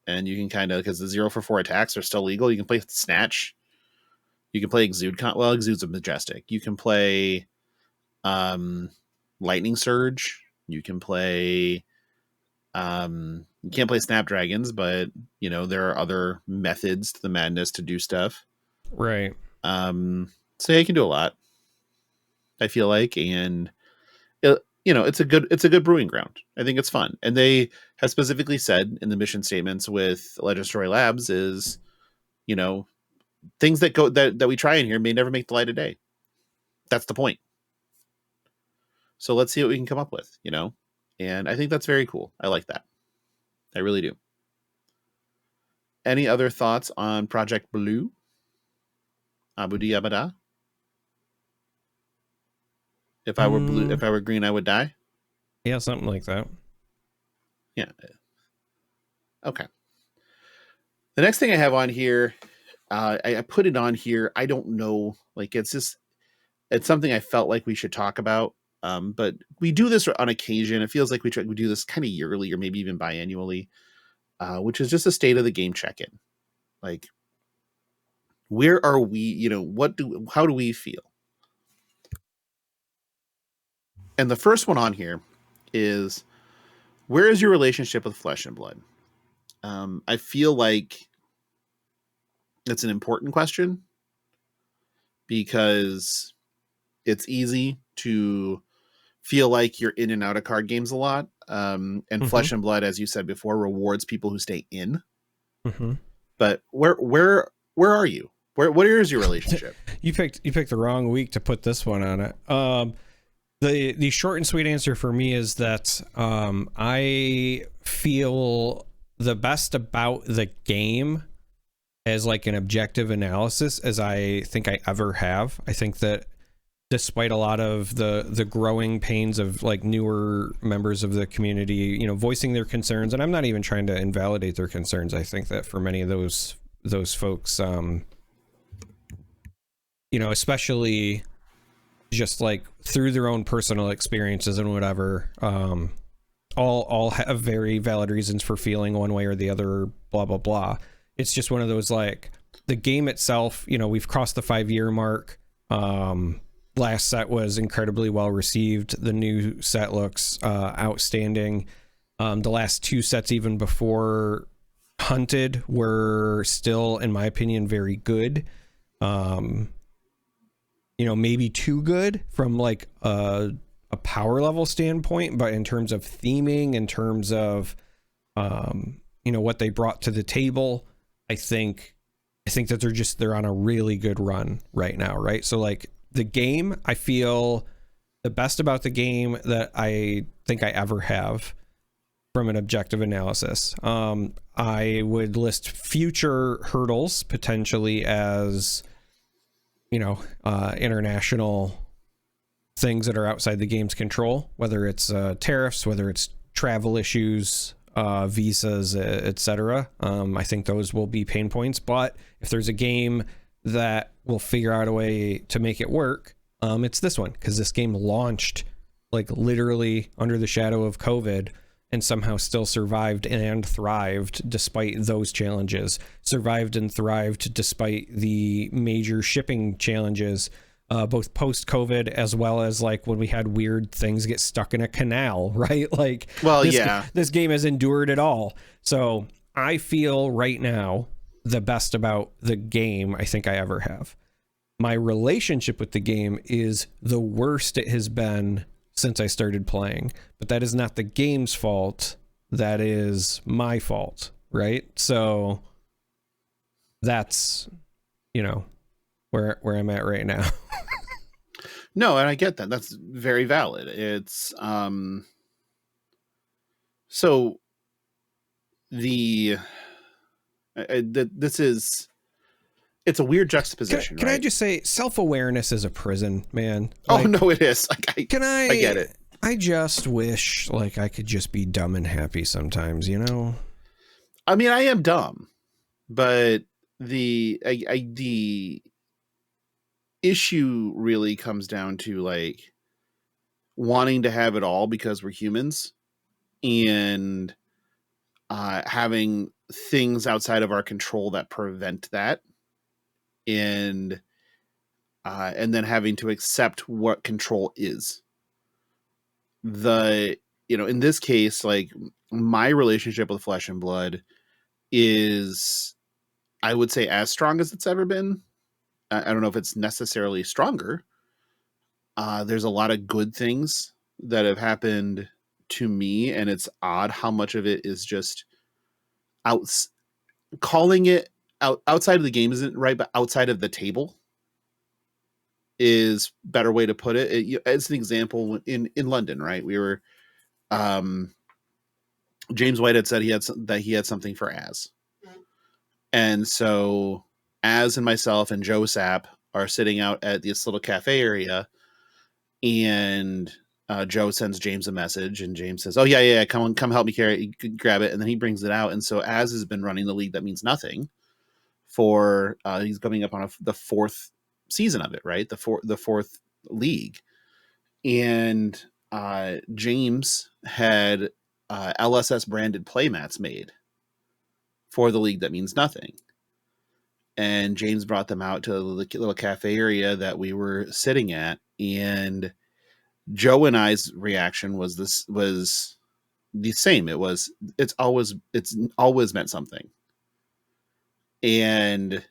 And you can because the 0-for-4 attacks are still legal. You can play Snatch. You can play Exude. Exude's a Majestic. You can play Lightning Surge. You can play... you can't play Snapdragons, but, there are other methods to the madness to do stuff. Right. So yeah, you can do a lot, I feel like. And... it's a good brewing ground. I think it's fun. And they have specifically said in the mission statements with Legend Story Labs is, things that we try in here may never make the light of day. That's the point. So let's see what we can come up with, and I think that's very cool. I like that. I really do. Any other thoughts on Project Blue? Abudi Abada? If I were blue, if I were green, I would die. Yeah, something like that. Yeah. Okay. The next thing I have on here, I put it on here. I don't know. Like, it's something I felt like we should talk about. But we do this on occasion. It feels like we do this kind of yearly or maybe even biannually, which is just a state of the game check-in. Like, where are we? How do we feel? And the first one on here is, where is your relationship with Flesh and Blood? I feel like it's an important question because it's easy to feel like you're in and out of card games a lot. And Flesh and Blood, as you said before, rewards people who stay in. But where are you? What is your relationship? You picked the wrong week to put this one on it. The short and sweet answer for me is that I feel the best about the game as like an objective analysis as I think I ever have. I think that despite a lot of the growing pains of like newer members of the community, voicing their concerns, and I'm not even trying to invalidate their concerns. I think that for many of those folks, especially just like through their own personal experiences and whatever, all have very valid reasons for feeling one way or the other, blah blah blah. It's just one of those, like, the game itself, we've crossed the 5-year mark. Last set was incredibly well received. The new set looks outstanding. The last 2 sets, even before Hunted, were still, in my opinion, very good. Maybe too good from like a power level standpoint, but in terms of theming, in terms of what they brought to the table, I think that they're on a really good run right now, right? So like the game, I feel the best about the game that I think I ever have. from an objective analysis. I would list future hurdles potentially as, international things that are outside the game's control, whether it's tariffs, whether it's travel issues, visas, etc. I think those will be pain points, but if there's a game that will figure out a way to make it work, it's this one, because this game launched like literally under the shadow of COVID and somehow still survived and thrived despite those challenges, survived and thrived despite the major shipping challenges, both post-COVID as well as like when we had weird things get stuck in a canal, right? Like, well, this game has endured it all. So I feel right now the best about the game I think I ever have. My relationship with the game is the worst it has been since I started playing, but that is not the game's fault. That is my fault, right? So that's, where I'm at right now. No, and I get that. That's very valid. It's so it's a weird juxtaposition. Can right? I just say self-awareness is a prison, man? Oh, no, it is. Like, I get it. I just wish like I could just be dumb and happy sometimes, I mean, I am dumb, but the issue really comes down to like wanting to have it all because we're humans, and having things outside of our control that prevent that, and then having to accept what control is. In this case, like my relationship with Flesh and Blood is, I would say, as strong as it's ever been. I don't know if it's necessarily stronger. There's a lot of good things that have happened to me, and it's odd how much of it is just calling it outside of the game isn't right, but outside of the table is a better way to put it. As an example, in London, right? We were, James White had said he had something for Az. And so Az and myself and Joe Sapp are sitting out at this little cafe area, and Joe sends James a message, and James says, "Oh yeah, come help me carry it, grab it." And then he brings it out. And so Az has been running the league that means nothing for he's coming up on the fourth season of it, right? The fourth league. And James had LSS branded playmats made for the league that means nothing. And James brought them out to the little cafe area that we were sitting at. And Joe and I's reaction was the same. It's always meant something. And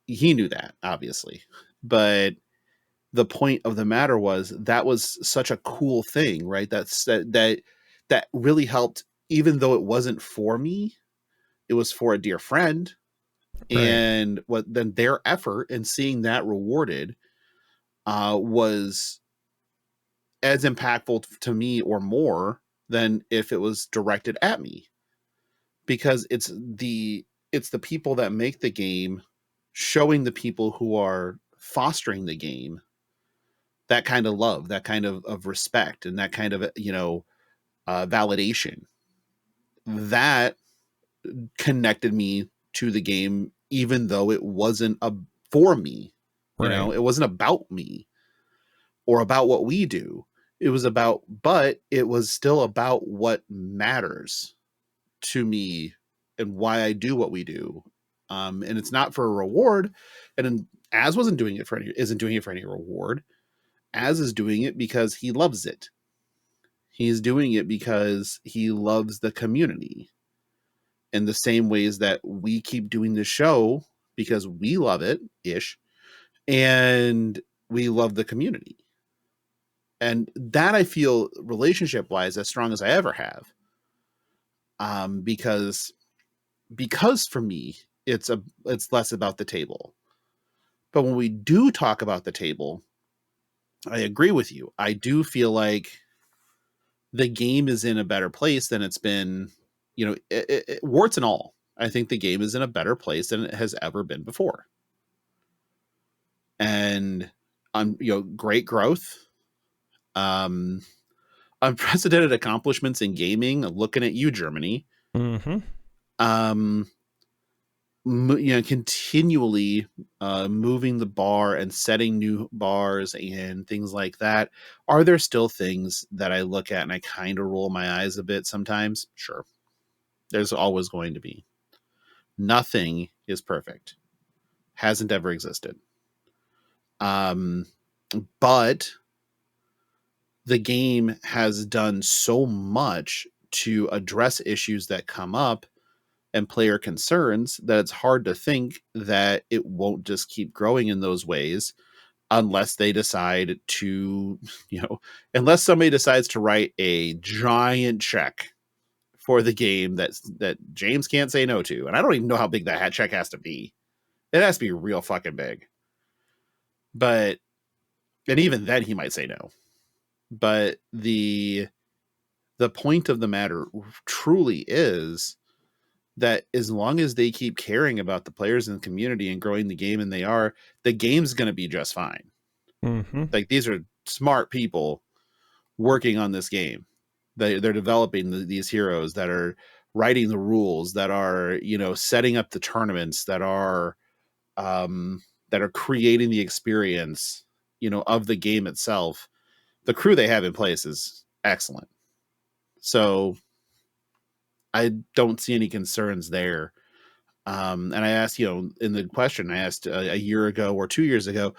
he knew that, obviously. But the point of the matter was that was such a cool thing, right? That really helped, even though it wasn't for me, it was for a dear friend. Right. And then their effort and seeing that rewarded was as impactful to me or more than if it was directed at me, because it's the people that make the game showing the people who are fostering the game that kind of love, that kind of respect, and that kind of validation that connected me to the game, even though it wasn't for me. Right. It wasn't about me or about what we do. It was but it was still about what matters to me and why I do what we do. And it's not for a reward. And Az isn't doing it for any reward. Az is doing it because he loves it. He's doing it because he loves the community in the same ways that we keep doing the show, because we love it ish. And we love the community. And that, I feel, relationship wise, as strong as I ever have. Because for me, it's less about the table. But when we do talk about the table, I agree with you. I do feel like the game is in a better place than it's been, warts and all. I think the game is in a better place than it has ever been before. And great growth, unprecedented accomplishments in gaming. Looking at you, Germany. Mm-hmm. Continually moving the bar and setting new bars and things like that. Are there still things that I look at and I kind of roll my eyes a bit sometimes? Sure. There's always going to be. Nothing is perfect. Hasn't ever existed. But the game has done so much to address issues that come up and player concerns that it's hard to think that it won't just keep growing in those ways unless they decide to, unless somebody decides to write a giant check for the game that James can't say no to. And I don't even know how big that check has to be. It has to be real fucking big. And even then he might say no. But the point of the matter truly is that as long as they keep caring about the players in the community and growing the game, and the game's going to be just fine. Mm-hmm. Like, these are smart people working on this game. They're developing these heroes that are writing the rules, that are, setting up the tournaments, that are creating the experience, of the game itself. The crew they have in place is excellent. So I don't see any concerns there. And I asked, in the question, I asked a year ago or 2 years ago.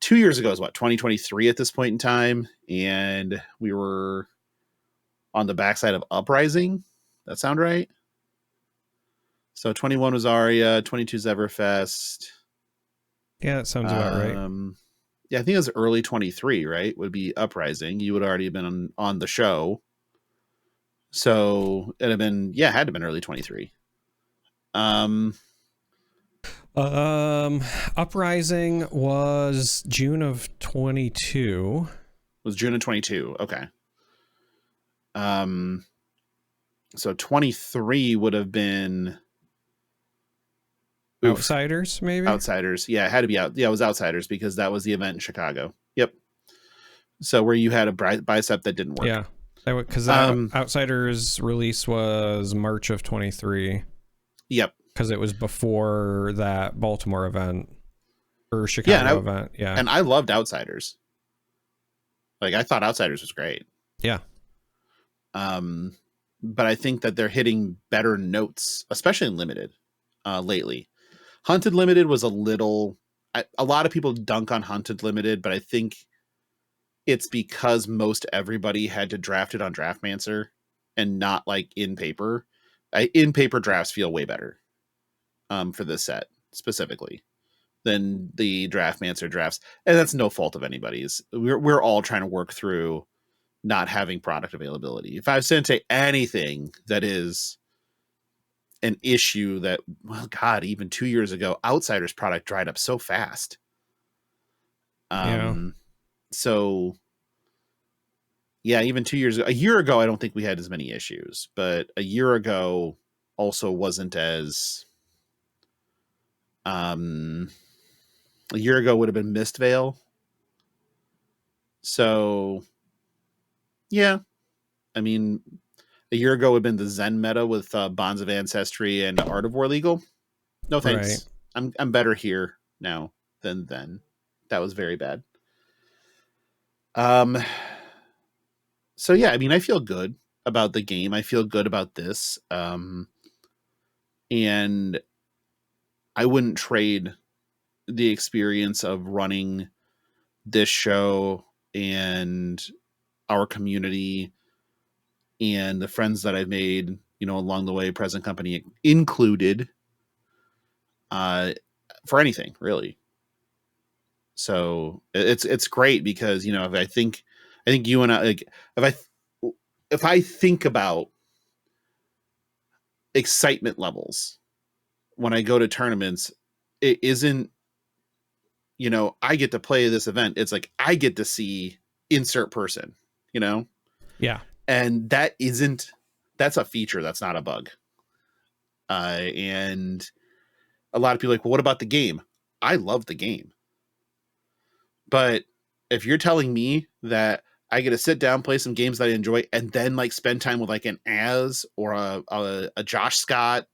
2 years ago is what, 2023 at this point in time, and we were on the backside of Uprising. That sound right? So 21 was Aria, 22 is Everfest. Yeah, that sounds about right. Yeah, I think it was early 23, right? Would be Uprising. You would already have been on the show. So it'd have been, had to have been early 23. Uprising was June of 22. Was June of 22. Okay. So 23 would have been Outsiders, maybe? Outsiders. Yeah, it had to be out. Yeah, it was Outsiders because that was the event in Chicago. Yep. So where you had a bicep that didn't work. Yeah. Because Outsiders release was March of 23. Yep. Because it was before that Baltimore event or Chicago event. Yeah. And I loved Outsiders. Like, I thought Outsiders was great. Yeah. But I think that they're hitting better notes, especially in Limited, lately. Hunted Limited was a lot of people dunk on Hunted Limited, but I think it's because most everybody had to draft it on Draftmancer and not like in paper. In paper drafts feel way better for this set specifically than the Draftmancer drafts. And that's no fault of anybody's. We're all trying to work through not having product availability. If I was to say anything that is an issue that, well, God, even 2 years ago, Outsiders product dried up so fast. So yeah, even 2 years ago, a year ago, I don't think we had as many issues, but a year ago also wasn't as, a year ago would have been Mistvale. So yeah, I mean, a year ago would have been the Zen meta with Bonds of Ancestry and Art of War Legal. No thanks. Right. I'm better here now than then. That was very bad. So yeah, I mean, I feel good about the game. I feel good about this. And I wouldn't trade the experience of running this show and our community and the friends that I've made, along the way, present company included, for anything really. So it's great because, if I think you and I, like, if I think about excitement levels when I go to tournaments, it isn't, I get to play this event. It's like, I get to see insert person, Yeah. And that's a feature. That's not a bug. And a lot of people are like, well, what about the game? I love the game. But if you're telling me that I get to sit down, play some games that I enjoy, and then like spend time with like an Az or a Josh Scott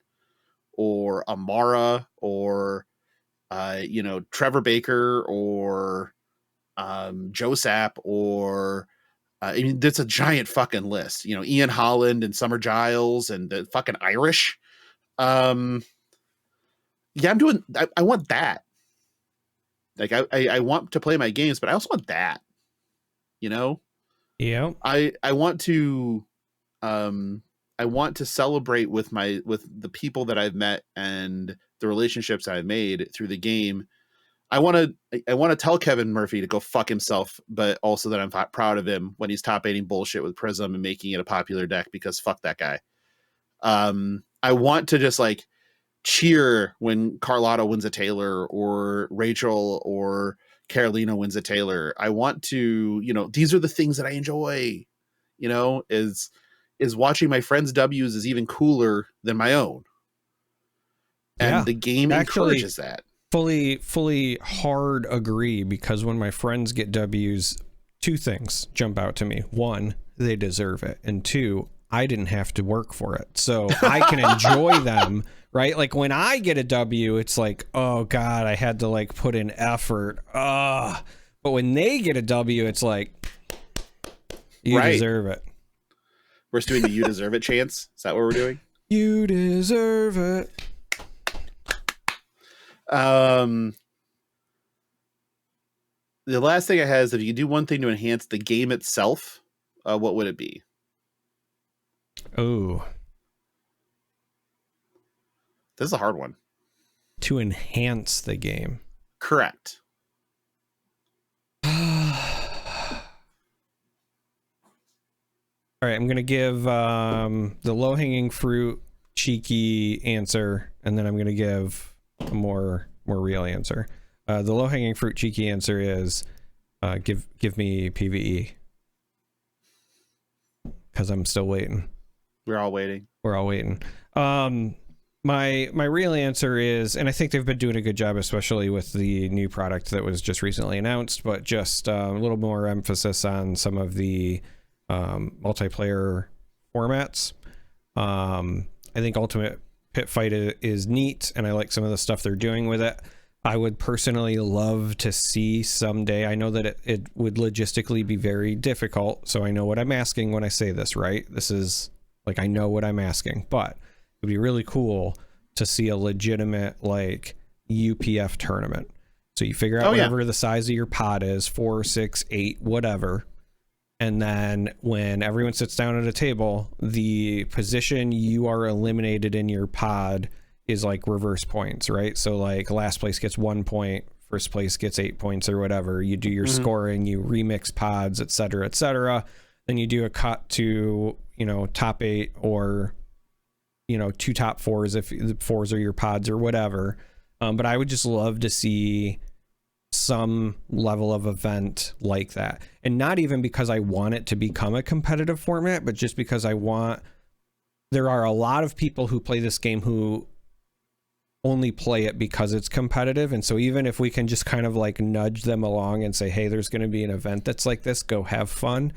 or a Mara or Trevor Baker or Joe Sapp or I mean, that's a giant fucking list. Ian Holland and Summer Giles and the fucking Irish. Yeah, I want that. Like I want to play my games, but I also want that. Yeah. I want to celebrate with the people that I've met and the relationships I've made through the game. I want to tell Kevin Murphy to go fuck himself, but also that I'm proud of him when he's top 8ing bullshit with Prism and making it a popular deck, because fuck that guy. I want to just like cheer when Carlotta wins a Taylor or Rachel or Carolina wins a Taylor. I want to, these are the things that I enjoy, is watching my friends' W's is even cooler than my own. And the game encourages that. Fully hard agree, because when my friends get W's, two things jump out to me. One, they deserve it. And two, I didn't have to work for it. So I can enjoy them, right? Like when I get a W, it's like, oh God, I had to like put in effort. But when they get a W, it's like, you deserve it. We're just doing the you deserve it chants. Is that what we're doing? You deserve it. The last thing I have is, if you could do one thing to enhance the game itself, what would it be? Oh, this is a hard one. To enhance the game. Correct. All right, I'm going to give the low-hanging fruit cheeky answer, and then I'm going to give a more real answer. The low-hanging fruit cheeky answer is give me PvE, because I'm still waiting. We're all waiting. My real answer is, and I think they've been doing a good job, especially with the new product that was just recently announced, but just a little more emphasis on some of the multiplayer formats. I think Ultimate Pit Fight is neat, and I like some of the stuff they're doing with it. I would personally love to see someday, I know that it would logistically be very difficult, so I know what I'm asking when I say this, right? This is like, I know what I'm asking, but it would be really cool to see a legitimate like UPF tournament. So you figure out whatever the size of your pod is, 4, 6, 8, whatever. And then when everyone sits down at a table, the position you are eliminated in your pod is like reverse points, right? So like last place gets 1 point, first place gets 8 points or whatever. You do your scoring, you remix pods, et cetera, et cetera. Then you do a cut to, top 8 or, 2 top 4s if the 4s are your pods or whatever. But I would just love to see some level of event like that, and not even because I want it to become a competitive format, but just because there are a lot of people who play this game who only play it because it's competitive. And so even if we can just kind of like nudge them along and say, hey, there's going to be an event that's like this, go have fun,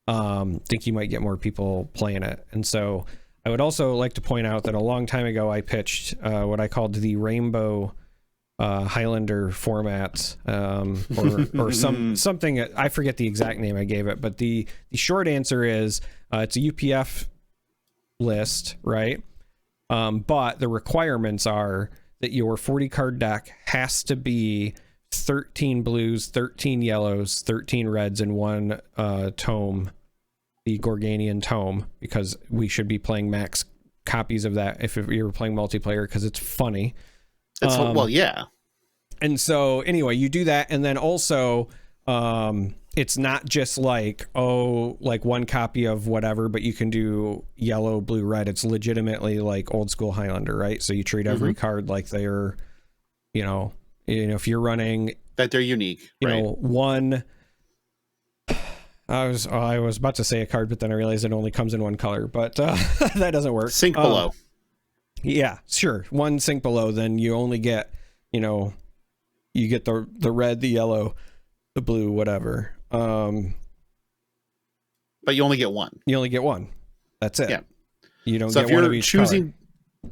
think you might get more people playing it. And so I would also like to point out that a long time ago I pitched what I called the Rainbow Highlander format, or something. I forget the exact name I gave it, but the short answer is it's a UPF list, right? But the requirements are that your 40 card deck has to be 13 blues, 13 yellows, 13 reds, and 1 tome, the Gorganian tome, because we should be playing max copies of that if you're playing multiplayer, because it's funny. Yeah. And so anyway, you do that, and then also it's not just like, like 1 copy of whatever, but you can do yellow, blue, red. It's legitimately like old school Highlander, right? So you treat every card like they're, if you're running that they're unique, one, I was about to say a card, but then I realized it only comes in one color, but that doesn't work. Sink below. Yeah, sure. One sink below, then you only get, you get the red, the yellow, the blue, whatever. But you only get one. You only get one. That's it. Yeah. You don't get one of each color.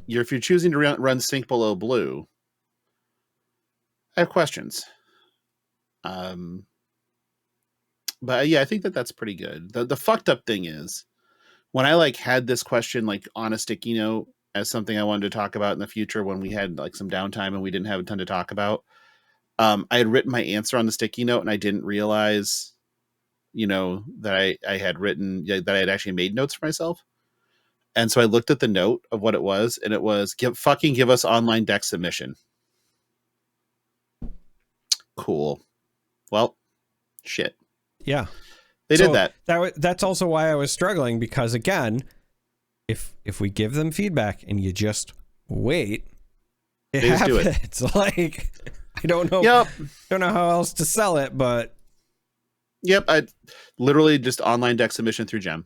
If you're choosing to run sink below blue, I have questions. But yeah, I think that's pretty good. The fucked up thing is when I had this question on a sticky note as something I wanted to talk about in the future when we had some downtime and we didn't have a ton to talk about. I had written my answer on the sticky note and I didn't realize, that I had written that I had actually made notes for myself. And so I looked at the note of what it was, and it was give us online deck submission. Cool. Well, shit. Yeah. They did that. That's also why I was struggling, because again, if we give them feedback and you just wait, it happens. I don't know. Yep. Don't know how else to sell it, but yep. I literally just online deck submission through Gem.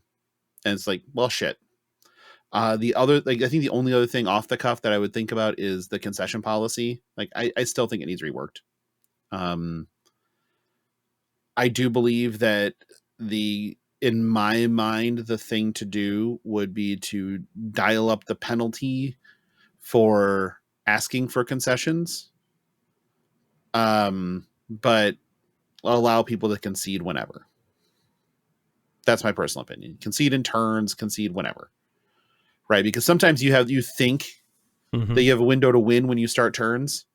And it's well, shit. The other, I think the only other thing off the cuff that I would think about is the concession policy. I still think it needs reworked. I do believe that in my mind, the thing to do would be to dial up the penalty for asking for concessions. But allow people to concede whenever. That's my personal opinion. Concede in turns, concede whenever. Right? Because sometimes you think that you have a window to win when you start turns.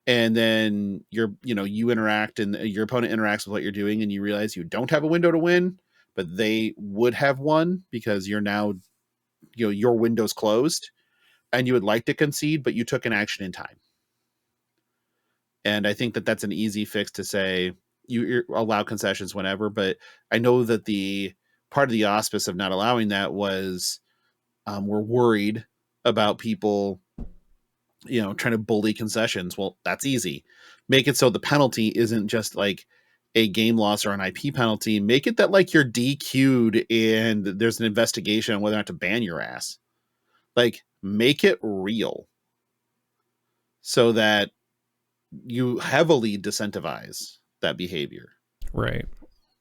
And then you interact and your opponent interacts with what you're doing and you realize you don't have a window to win, but they would have won because you're now, your window's closed and you would like to concede, but you took an action in time. And I think that that's an easy fix to say you allow concessions whenever, but I know that the part of the auspice of not allowing that was we're worried about people trying to bully concessions. Well, that's easy. Make it so the penalty isn't just a game loss or an IP penalty. Make it that you're DQ'd and there's an investigation on whether or not to ban your ass. Make it real so that you heavily disincentivize that behavior. Right.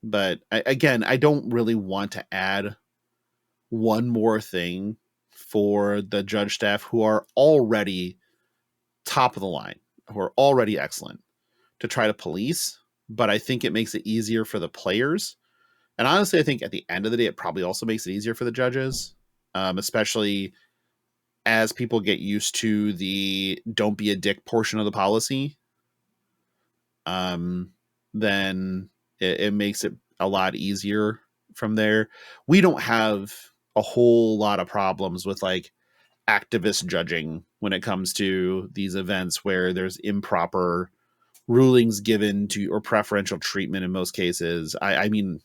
But I don't really want to add one more thing for the judge staff who are already top of the line, who are already excellent, to try to police. But I think it makes it easier for the players. And honestly, I think at the end of the day, it probably also makes it easier for the judges, especially as people get used to the don't be a dick portion of the policy. Then it makes it a lot easier from there. We don't have a whole lot of problems with activist judging when it comes to these events where there's improper rulings given to or preferential treatment in most cases. I mean,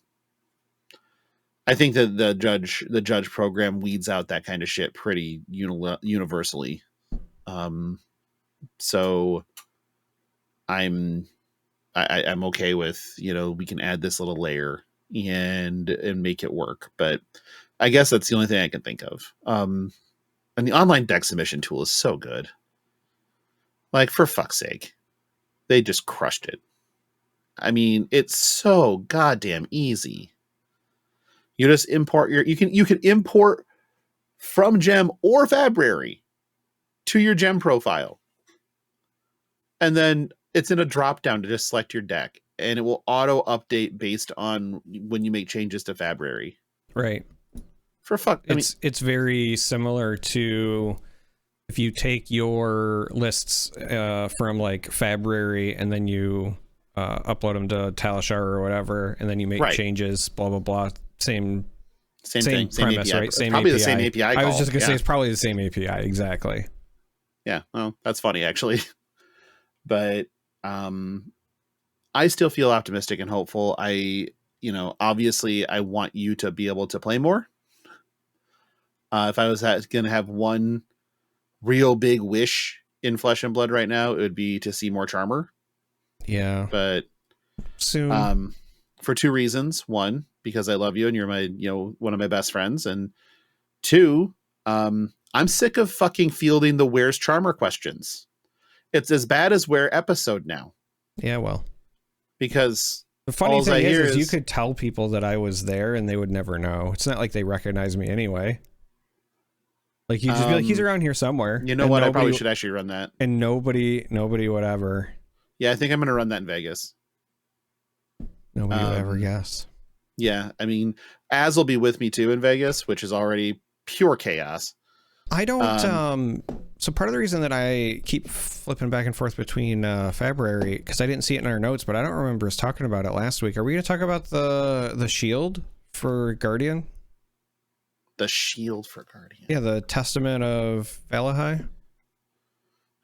I think that the judge program weeds out that kind of shit pretty universally. So I'm okay with, we can add this little layer and make it work. But I guess that's the only thing I can think of. And the online deck submission tool is so good. For fuck's sake. They just crushed it. I mean, it's so goddamn easy. You just import you can import from Gem or Fabrary to your Gem profile. And then it's in a drop down to just select your deck, and it will auto update based on when you make changes to Fabrary. Right. It's very similar to if you take your lists from Fabrary and then you upload them to Talishar or whatever, and then you make changes, blah blah blah. Same thing, premise, same API. right? Same probably API. The same API. I was just gonna say it's probably the same API, exactly. Yeah, well, that's funny actually. But I still feel optimistic and hopeful. Obviously I want you to be able to play more. If I was going to have one real big wish in Flesh and Blood right now, it would be to see more Charmer. Yeah. But soon. For two reasons. One, because I love you and you're my, one of my best friends. And 2, I'm sick of fucking fielding the Where's Charmer questions. It's as bad as Where episode now. Yeah, well, because the funny thing is you could tell people that I was there and they would never know. It's not like they recognize me anyway. Like, you just be like, he's around here somewhere. You know what? I probably should actually run that. And nobody would ever. Yeah, I think I'm going to run that in Vegas. Nobody would ever guess. Yeah, I mean, Az will be with me too in Vegas, which is already pure chaos. I don't. So part of the reason that I keep flipping back and forth between February, because I didn't see it in our notes, but I don't remember us talking about it last week. Are we going to talk about the shield for Guardian? The shield for Guardian. Yeah, the Testament of Valahai.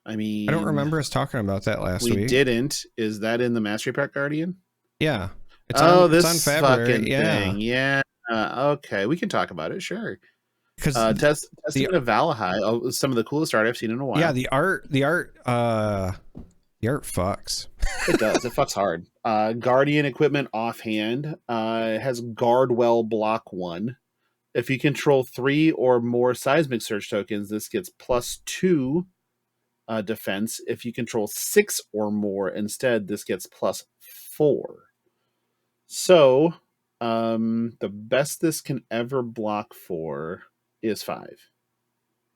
I mean, I don't remember us talking about that last week. We didn't. Is that in the Mastery Pack Guardian? Yeah. It's on February. Fucking thing. Yeah. Okay, we can talk about it. Sure. Because Testament of Valahai, some of the coolest art I've seen in a while. Yeah, the art fucks. It does. It fucks hard. Guardian equipment offhand has Guardwell block 1. If you control 3 or more seismic surge tokens, this gets +2 defense. If you control 6 or more instead, this gets +4. So the best this can ever block for is 5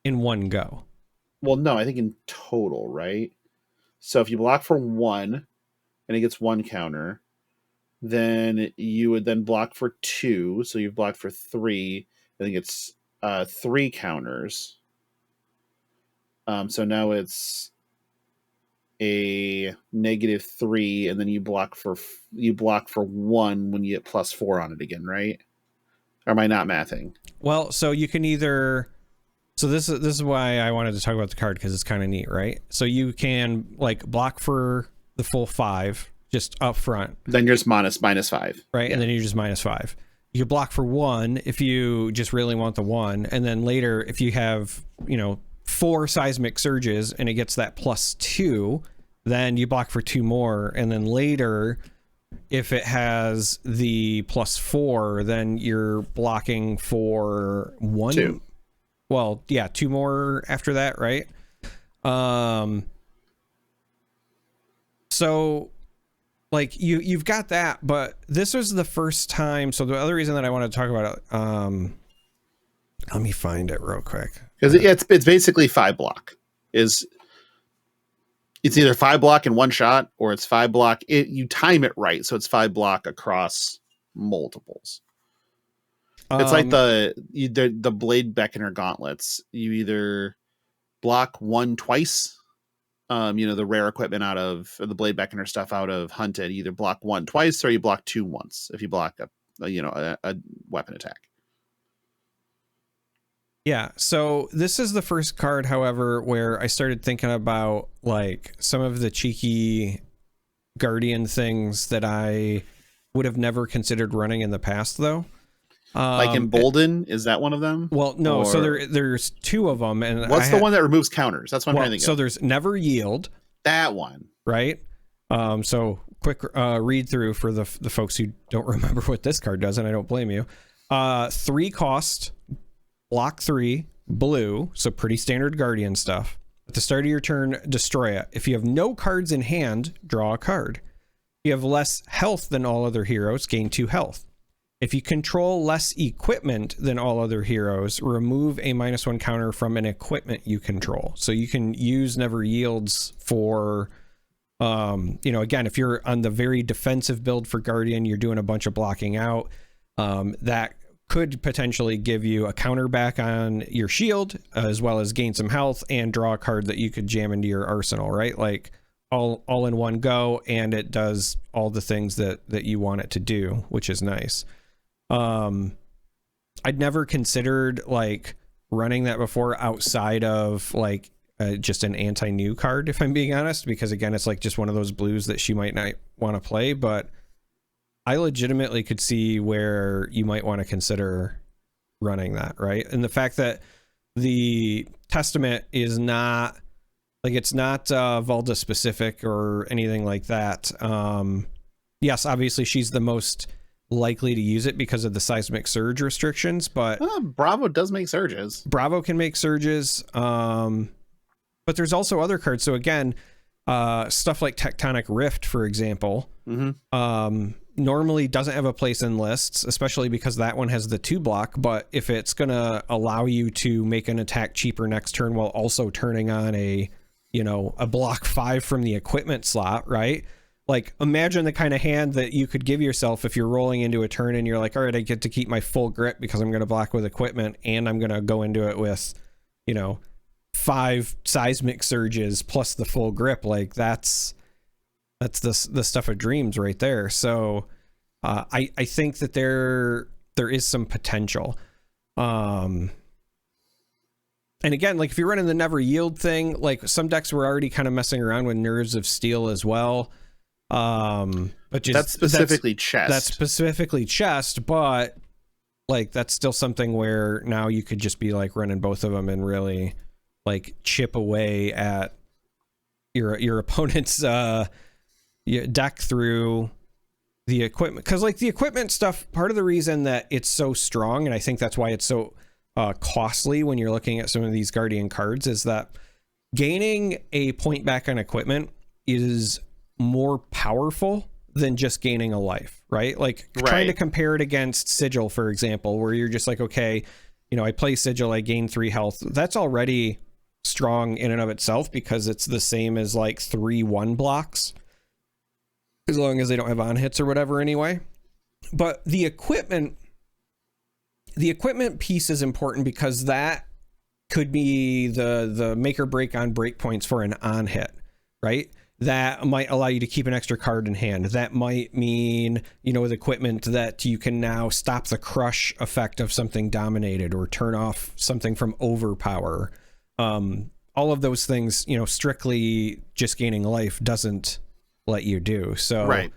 in one go. Well, no, I think in total, right? So if you block for 1 and it gets 1 counter, then you would then block for 2. So you've blocked for 3. I think it's 3 counters. So now it's a -3, and then you block for 1 when you get +4 on it again, right? Or am I not mathing? Well, so you can either. So this is why I wanted to talk about the card, because it's kind of neat, right? So you can like block for the full 5 just up front. Then you're just -5, right? Yeah. And then you're just -5. You block for 1 if you just really want the 1, and then later if you have 4 seismic surges and it gets that +2, then you block for 2 more, and then later if it has the +4, then you're blocking for 1. 2. Well, yeah, 2 more after that, right? So like you've got that, but this was the first time. So the other reason that I want to talk about it, let me find it real quick. Because it's basically 5 block. It's either 5 block in one shot, or it's 5 block. You time it right, so it's 5 block across multiples. It's like the Blade Beckoner gauntlets. You either block 1 twice, the rare equipment out of the Blade Beckoner stuff out of Hunted. You either block 1 twice, or you block 2 once if you block a weapon attack. Yeah, so this is the first card, however, where I started thinking about like some of the cheeky Guardian things that I would have never considered running in the past, though. Like Embolden, is that one of them? Well, no. So there's 2 of them, and what's the one that removes counters? That's what I'm trying to think of. So there's Never Yield. That one, right? So quick read through for the folks who don't remember what this card does, and I don't blame you. 3 cost. Block 3, blue, so pretty standard Guardian stuff. At the start of your turn, destroy it. If you have no cards in hand, draw a card. If you have less health than all other heroes, gain 2 health. If you control less equipment than all other heroes, remove a -1 counter from an equipment you control. So you can use Never Yields for, again, if you're on the very defensive build for Guardian, you're doing a bunch of blocking out, that could potentially give you a counter back on your shield, as well as gain some health and draw a card that you could jam into your arsenal, right? Like all in one go, and it does all the things that you want it to do, which is nice. I'd never considered like running that before outside of like just an anti-new card, if I'm being honest, because again, it's like just one of those blues that she might not want to play, but I legitimately could see where you might want to consider running that, right? And the fact that the Testament is not like, it's not Valda specific or anything like that. Yes, obviously she's the most likely to use it because of the seismic surge restrictions, but Bravo does make surges. Bravo can make surges. But there's also other cards. So again, stuff like Tectonic Rift, for example, normally doesn't have a place in lists, especially because that one has the 2-block. But if it's going to allow you to make an attack cheaper next turn while also turning on a block 5 from the equipment slot, right? Like, imagine the kind of hand that you could give yourself if you're rolling into a turn and you're like, all right, I get to keep my full grip because I'm going to block with equipment and I'm going to go into it with, 5 seismic surges plus the full grip. Like, that's the stuff of dreams right there. So I think that there is some potential. And again, like if you're running the never yield thing, like some decks were already kind of messing around with Nerves of Steel as well. But just that's specifically chest. That's specifically chest, but like that's still something where now you could just be like running both of them and really like chip away at your opponent's deck through the equipment. Because like the equipment stuff, part of the reason that it's so strong, and I think that's why it's so costly when you're looking at some of these Guardian cards, is that gaining a point back on equipment is more powerful than just gaining a life, right? Like trying to compare it against Sigil, for example, where you're just like, okay, I play Sigil, I gain 3 health. That's already strong in and of itself because it's the same as like 3/1 blocks, as long as they don't have on hits or whatever anyway. But the equipment piece is important because that could be the make or break on break points for an on hit, right? That might allow you to keep an extra card in hand. That might mean, with equipment that you can now stop the crush effect of something dominated or turn off something from overpower. All of those things, strictly just gaining life doesn't let you do. So, right.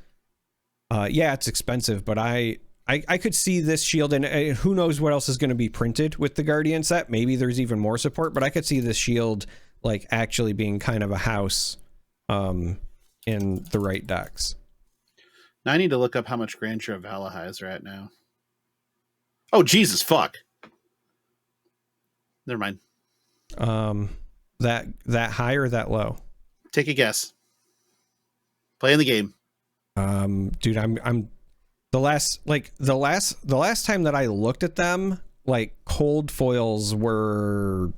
Yeah, it's expensive, but I could see this shield, and who knows what else is going to be printed with the Guardian set. Maybe there's even more support, but I could see this shield like actually being kind of a house in the right decks. Now I need to look up how much Grandeur of Valahai's are at now. Oh, Jesus, fuck. Never mind. That high or that low? Take a guess. Playing the game. Dude, I'm the last time that I looked at them, like cold foils were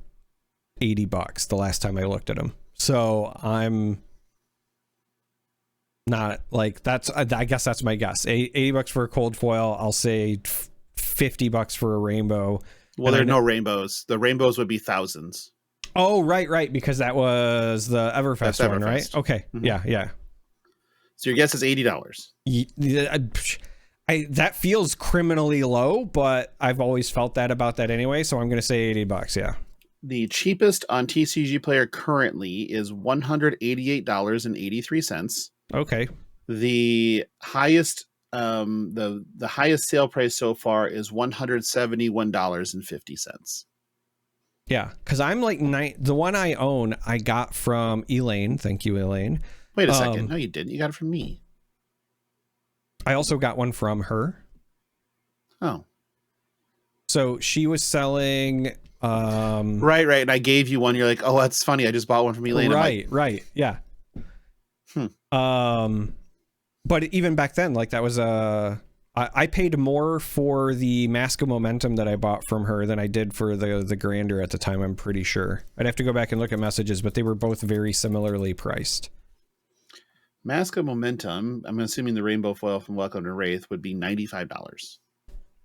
$80 the last time I looked at them. So I'm not like I guess that's my guess. $80 for a cold foil. I'll say $50 for a rainbow. Well, there are no rainbows. The rainbows would be thousands. Oh, right, because that was the Everfest one, right? Okay, mm-hmm. Yeah. So your guess is $80. That feels criminally low, but I've always felt that about that anyway, so I'm going to say $80, yeah. The cheapest on TCG Player currently is $188.83. Okay. The highest the highest sale price so far is $171.50. Yeah, because I'm like the one I own, I got from Elaine. Thank you, Elaine. Wait a second. No, you didn't. You got it from me. I also got one from her. Oh. So she was selling... Right. And I gave you one. You're like, oh, that's funny. I just bought one from Elaine. Right. Yeah. But even back then, like that was I paid more for the Mask of Momentum that I bought from her than I did for the Grandeur at the time, I'm pretty sure. I'd have to go back and look at messages, but they were both very similarly priced. Mask of Momentum, I'm assuming the rainbow foil from Welcome to Wraith would be $95.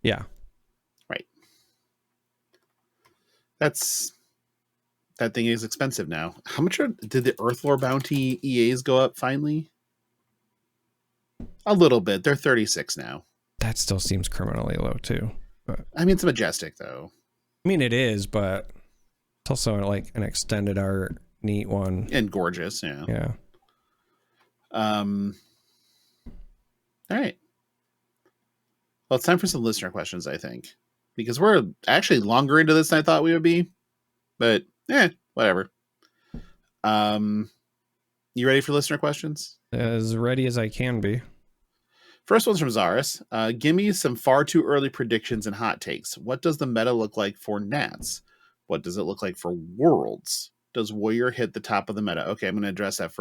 Yeah. Right. That thing is expensive now. How much did the Earthlore Bounty EAs go up finally? A little bit. They're 36 now. That still seems criminally low too. But I mean, it's majestic though. I mean, it is, but it's also like an extended art, neat one. And gorgeous, yeah. Yeah. All right. Well, it's time for some listener questions, I think. Because we're actually longer into this than I thought we would be. But, whatever. You ready for listener questions? As ready as I can be. First one's from Zaris. Give me some far too early predictions and hot takes. What does the meta look like for Nats? What does it look like for Worlds? Does Warrior hit the top of the meta? Okay, I'm going to address that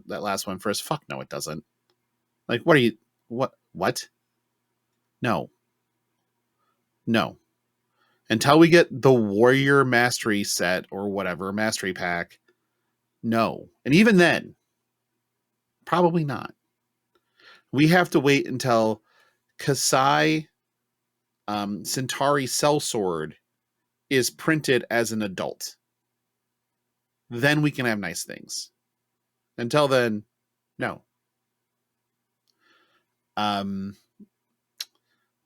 last one first. Fuck no, it doesn't. Like, what? No. Until we get the Warrior Mastery set or whatever, Mastery Pack, no. And even then, probably not. We have to wait until Kasai Centauri Sellsword is printed as an adult. Then we can have nice things. Until then, no.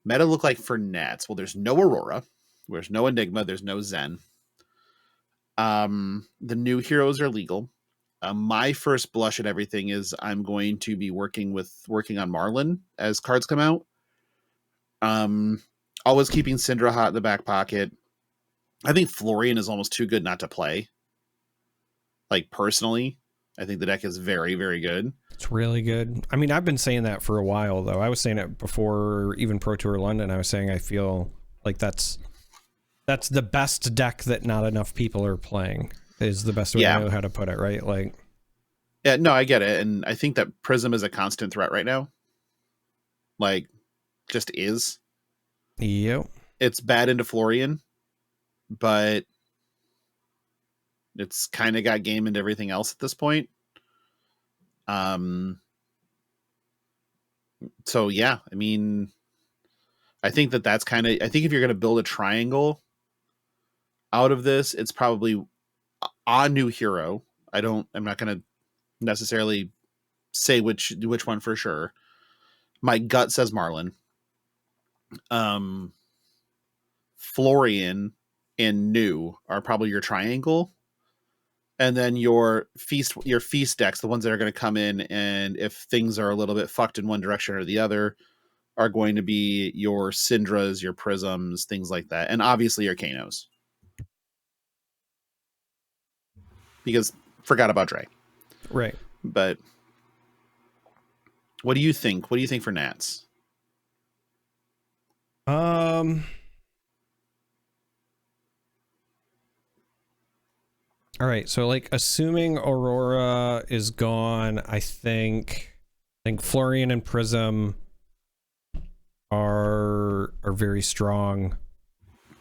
Meta look like for Nats. Well, there's no Aurora. There's no Enigma. There's no Zen. The new heroes are legal. My first blush at everything is I'm going to be working on Marlin as cards come out. Always keeping Syndra hot in the back pocket. I think Florian is almost too good not to play. Like, personally, I think the deck is very, very good. It's really good. I mean, I've been saying that for a while, though. I was saying it before even Pro Tour London. I was saying I feel like that's the best deck that not enough people are playing, is the best way to know how to put it, right? Like, yeah, no, I get it. And I think that Prism is a constant threat right now. Like, just is. Yep. It's bad into Florian, but it's kind of got game into everything else at this point. So yeah, I mean, I think that's kind of, I think if you're going to build a triangle out of this, it's probably a new hero. I'm not going to necessarily say which one for sure. My gut says Marlin. Florian and New are probably your triangle. And then your feast decks, the ones that are going to come in, and if things are a little bit fucked in one direction or the other, are going to be your Syndras, your Prisms, things like that. And obviously your Kanos. Because forgot about Dre. Right. But what do you think? What do you think for Nats? All right, so like assuming Aurora is gone, I think Florian and Prism are very strong.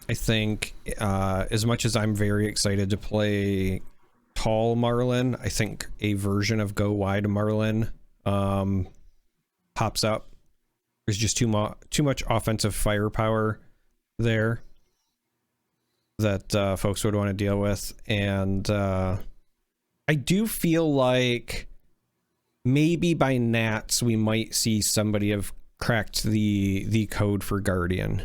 I think as much as I'm very excited to play Tall Marlin, I think a version of Go Wide Marlin pops up. There's just too much offensive firepower there that folks would want to deal with. And I do feel like maybe by Nats we might see somebody have cracked the code for Guardian.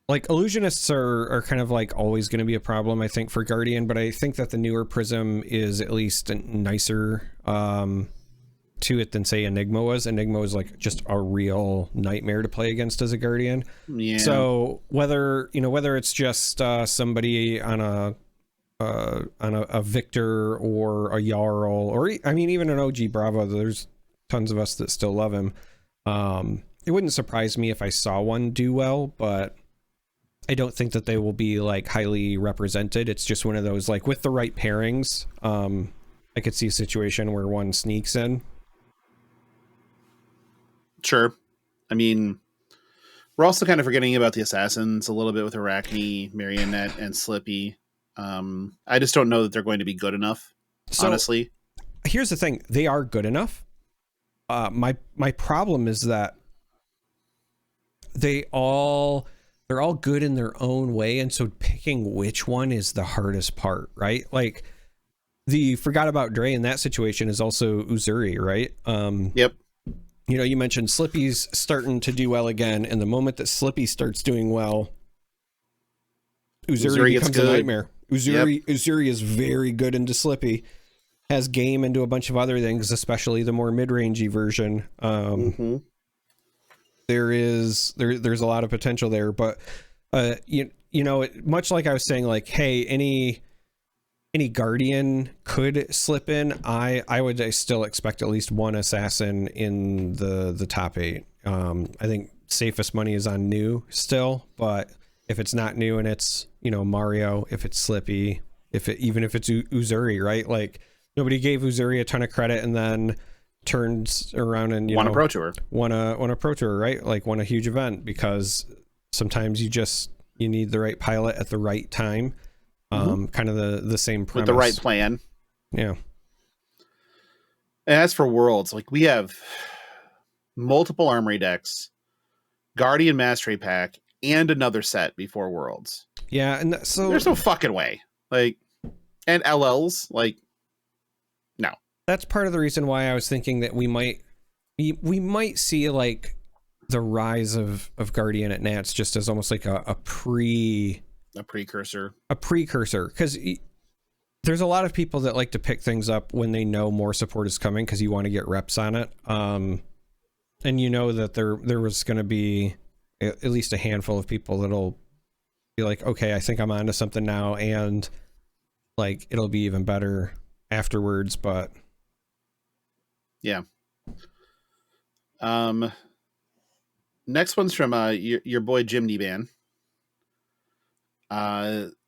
Like illusionists are kind of like always going to be a problem, I think, for Guardian, but I think that the newer Prism is at least nicer to it than say Enigma was. Enigma was like just a real nightmare to play against as a Guardian. Yeah. So whether it's just somebody on a Victor or a Jarl, or I mean even an OG Bravo, there's tons of us that still love him. It wouldn't surprise me if I saw one do well, but I don't think that they will be like highly represented. It's just one of those, like, with the right pairings, I could see a situation where one sneaks in. Sure. I mean, we're also kind of forgetting about the assassins a little bit with Arachne, Marionette, and Slippy. I just don't know that they're going to be good enough, honestly. Here's the thing. They are good enough. My problem is that they're all good in their own way, and so picking which one is the hardest part, right? Like, the forgot about Dre in that situation is also Uzuri, right? Yep. You know, you mentioned Slippy's starting to do well again, and the moment that Slippy starts doing well, Uzuri becomes a nightmare. Uzuri is very good into Slippy, has game into a bunch of other things, especially the more mid-rangey version. There's a lot of potential there, but you know, much like I was saying, like, hey, any Guardian could slip in. I would still expect at least one assassin in the top 8. I think safest money is on new still, but if it's not new and it's, Mario, if it's Slippy, even if it's Uzuri, right? Like nobody gave Uzuri a ton of credit and then turns around and won a pro tour, won a pro tour, right? Like won a huge event, because sometimes you need the right pilot at the right time. Kind of the same premise. With the right plan. Yeah. And as for Worlds, like we have multiple Armory decks, Guardian Mastery Pack, and another set before Worlds. Yeah, and so there's no fucking way. Like, and LLs, like, no. That's part of the reason why I was thinking that we might see like the rise of Guardian at Nats just as almost like a precursor, because there's a lot of people that like to pick things up when they know more support is coming, because you want to get reps on it, and that there was going to be at least a handful of people that'll be like, okay, I think I'm onto something now, and like it'll be even better afterwards. But yeah. Next one's from your boy Jimny Ban.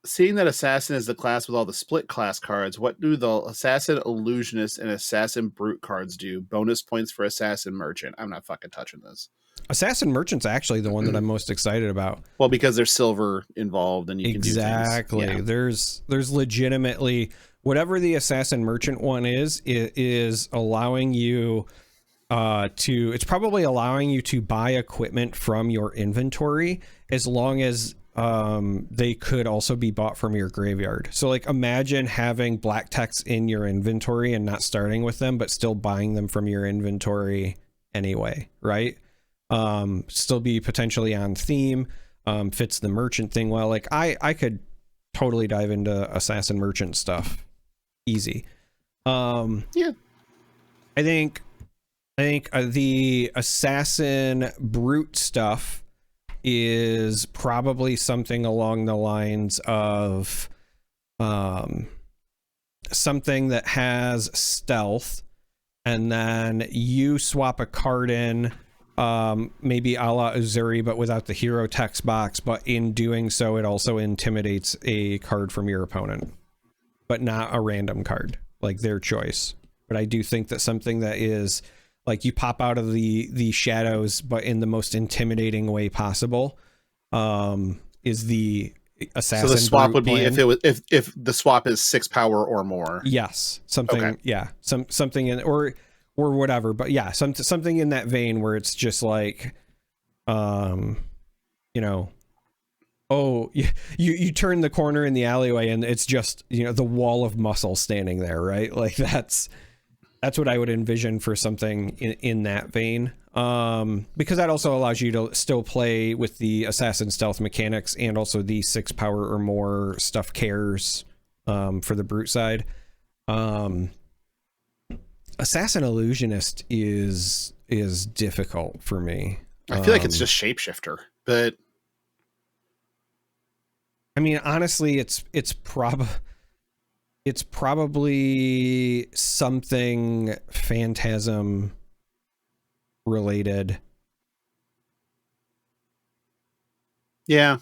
Seeing that Assassin is the class with all the split class cards, what do the Assassin Illusionist and Assassin Brute cards do? Bonus points for Assassin Merchant. I'm not fucking touching this. Assassin Merchant's actually the one that I'm most excited about. Well, because there's silver involved and you can do things. Exactly. Yeah. There's legitimately, whatever the Assassin Merchant one is, it is allowing you it's probably allowing you to buy equipment from your inventory, as long as they could also be bought from your graveyard. So like imagine having black techs in your inventory and not starting with them, but still buying them from your inventory anyway, right? Still be potentially on theme, fits the merchant thing well. Like I could totally dive into Assassin Merchant stuff easy. Yeah. I think the Assassin Brute stuff is probably something along the lines of something that has stealth, and then you swap a card in, maybe a la Uzuri, but without the hero text box, but in doing so it also intimidates a card from your opponent, but not a random card, like their choice. But I do think that something that is like you pop out of the shadows, but in the most intimidating way possible, is the Assassin. So the swap Brute would be plan. if the swap is 6 power or more. Yes, something. Okay. Yeah, something in or whatever. But yeah, something in that vein where it's just like, oh, you turn the corner in the alleyway and it's just the wall of muscle standing there, right? Like that's what I would envision for something in that vein. Because that also allows you to still play with the Assassin Stealth mechanics and also the 6 power or more stuff cares for the Brute side. Assassin Illusionist is difficult for me. I feel like it's just Shapeshifter, but I mean, honestly, it's probably something Phantasm related. Yeah.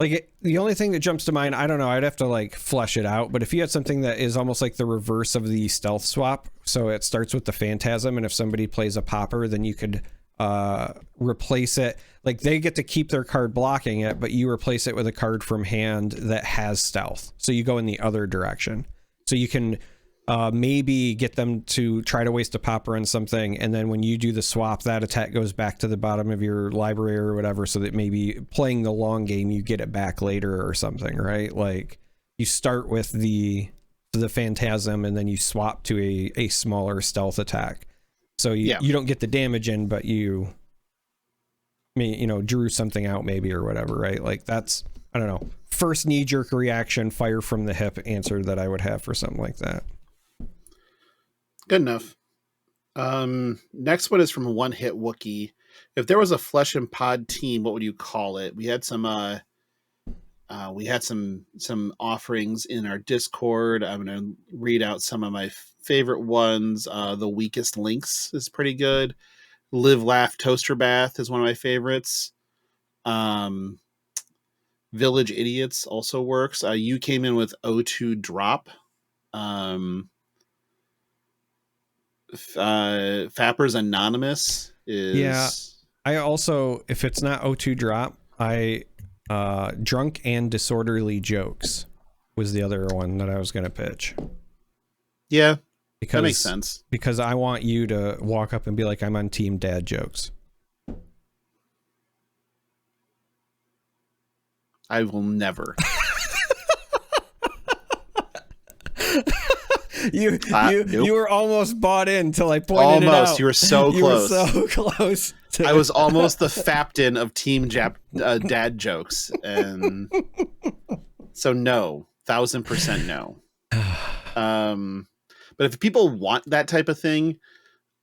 Like the only thing that jumps to mind, I don't know, I'd have to like flesh it out, but if you had something that is almost like the reverse of the stealth swap, so it starts with the Phantasm, and if somebody plays a popper, then you could replace it. Like they get to keep their card blocking it, but you replace it with a card from hand that has stealth. So you go in the other direction. So you can maybe get them to try to waste a popper on something, and then when you do the swap, that attack goes back to the bottom of your library or whatever, so that maybe playing the long game you get it back later or something, right? Like you start with the Phantasm and then you swap to a smaller stealth attack, so you don't get the damage in, but you drew something out maybe or whatever, right? Like that's, I don't know, first knee-jerk reaction, fire from the hip answer that I would have for something like that. Good enough. Next one is from One Hit Wookie. If there was a Flesh and Pod team, what would you call it? We had some We had some offerings in our Discord. I'm going to read out some of my favorite ones. The Weakest Links is pretty good. Live Laugh Toaster Bath is one of my favorites. Village Idiots also works. You came in with O2 Drop. Fappers Anonymous is... Yeah, I also, if it's not O2 Drop, Drunk and Disorderly Jokes was the other one that I was going to pitch. Yeah, that makes sense. Because I want you to walk up and be like, I'm on Team Dad Jokes. I will never. You were almost bought in until I pointed it out. Almost. You were so close. You were so close. I was almost the Fapton of Team Dad Jokes. And so no, 1000% no. But if people want that type of thing,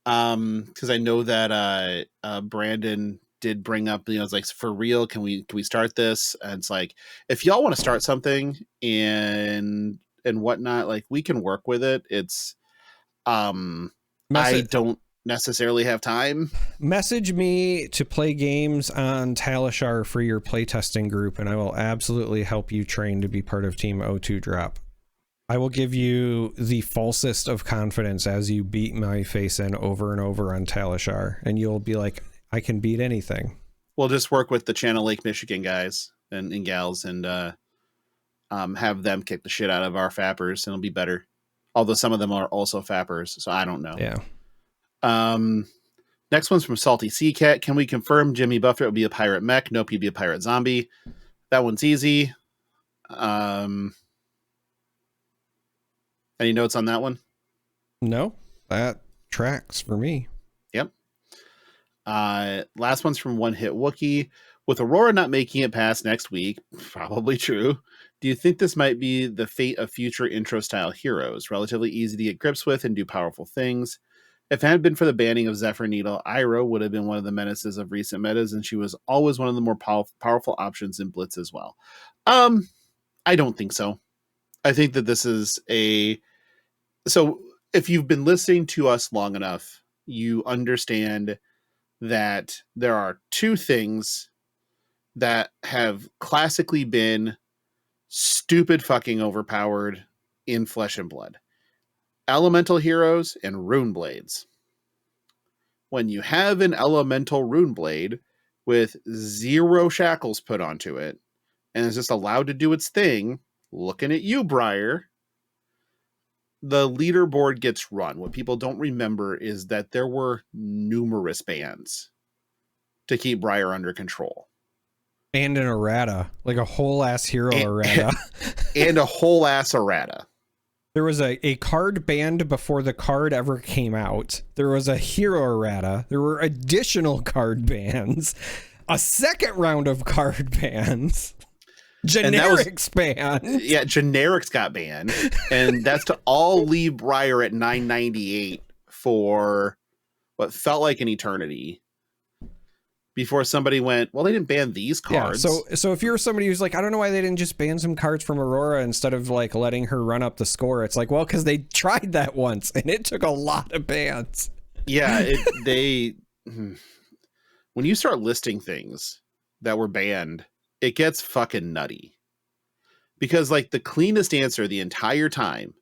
because I know that Brandon did bring up, it's like, for real, can we start this? And it's like, if y'all want to start something and whatnot, like, we can work with it. It's I don't necessarily have time. Message me to play games on Talishar for your playtesting group, and I will absolutely help you train to be part of Team O2 Drop. I will give you the falsest of confidence as you beat my face in over and over on Talishar, and you'll be like, I can beat anything. We'll just work with the Channel Lake, Michigan guys and gals and have them kick the shit out of our fappers, and it'll be better. Although some of them are also fappers, so I don't know. Yeah. Next one's from Salty Sea Cat. Can we confirm Jimmy Buffett will be a pirate mech? Nope, he'd be a pirate zombie. That one's easy. Any notes on that one? No, that tracks for me. Yep. Last one's from One Hit Wookie. With Aurora not making it past next week, probably true. Do you think this might be the fate of future intro style heroes? Relatively easy to get grips with and do powerful things. If it hadn't been for the banning of Zephyr Needle, Iroh would have been one of the menaces of recent metas, and she was always one of the more powerful options in Blitz as well. I don't think so. I think that this is so if you've been listening to us long enough, you understand that there are two things that have classically been stupid fucking overpowered in Flesh and Blood. Elemental heroes and rune blades. When you have an elemental rune blade with 0 shackles put onto it, and is just allowed to do its thing, looking at you, Briar, the leaderboard gets run. What people don't remember is that there were numerous bans to keep Briar under control. And an errata, like a whole ass hero errata. And a whole ass errata. There was a card banned before the card ever came out. There was a hero errata. There were additional card bans. A second round of card bans. Generics banned. Yeah, generics got banned. And that's to all leave Briar at 998 for what felt like an eternity. Before somebody went, well, they didn't ban these cards. Yeah, so if you're somebody who's like, I don't know why they didn't just ban some cards from Aurora instead of like letting her run up the score. It's like, well, because they tried that once and it took a lot of bans. Yeah, when you start listing things that were banned, it gets fucking nutty. Because like the cleanest answer the entire time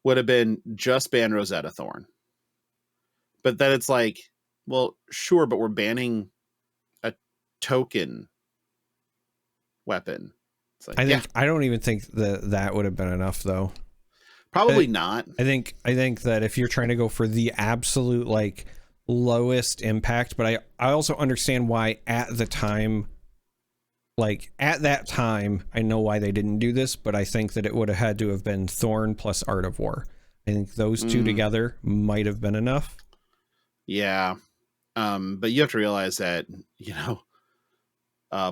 would have been just ban Rosetta Thorn. But then it's like, well, sure, but we're banning token weapon. It's like, I don't even think that would have been enough though. Probably not. I think that if you're trying to go for the absolute like lowest impact, but I also understand why at that time I know why they didn't do this, but I think that it would have had to have been Thorn plus Art of War. I think those two together might have been enough. Yeah. But you have to realize that,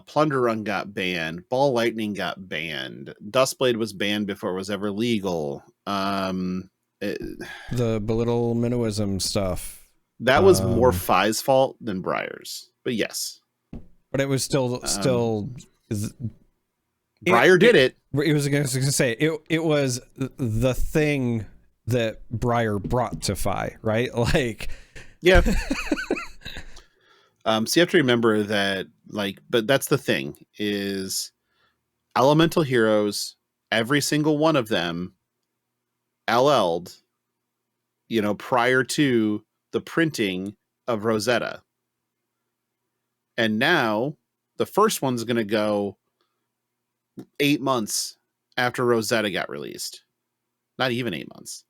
Plunder Run got banned. Ball Lightning got banned. Dustblade was banned before it was ever legal. The Belittle Minnoism stuff. That was more Fi's fault than Briar's. But yes. But it was still Breyer did it. It was going to say it was the thing that Breyer brought to Fi, right? Like, yeah. So you have to remember that, like, but that's the thing is elemental heroes, every single one of them LL'd, prior to the printing of Rosetta. And now the first one's going to go 8 months after Rosetta got released. Not even 8 months.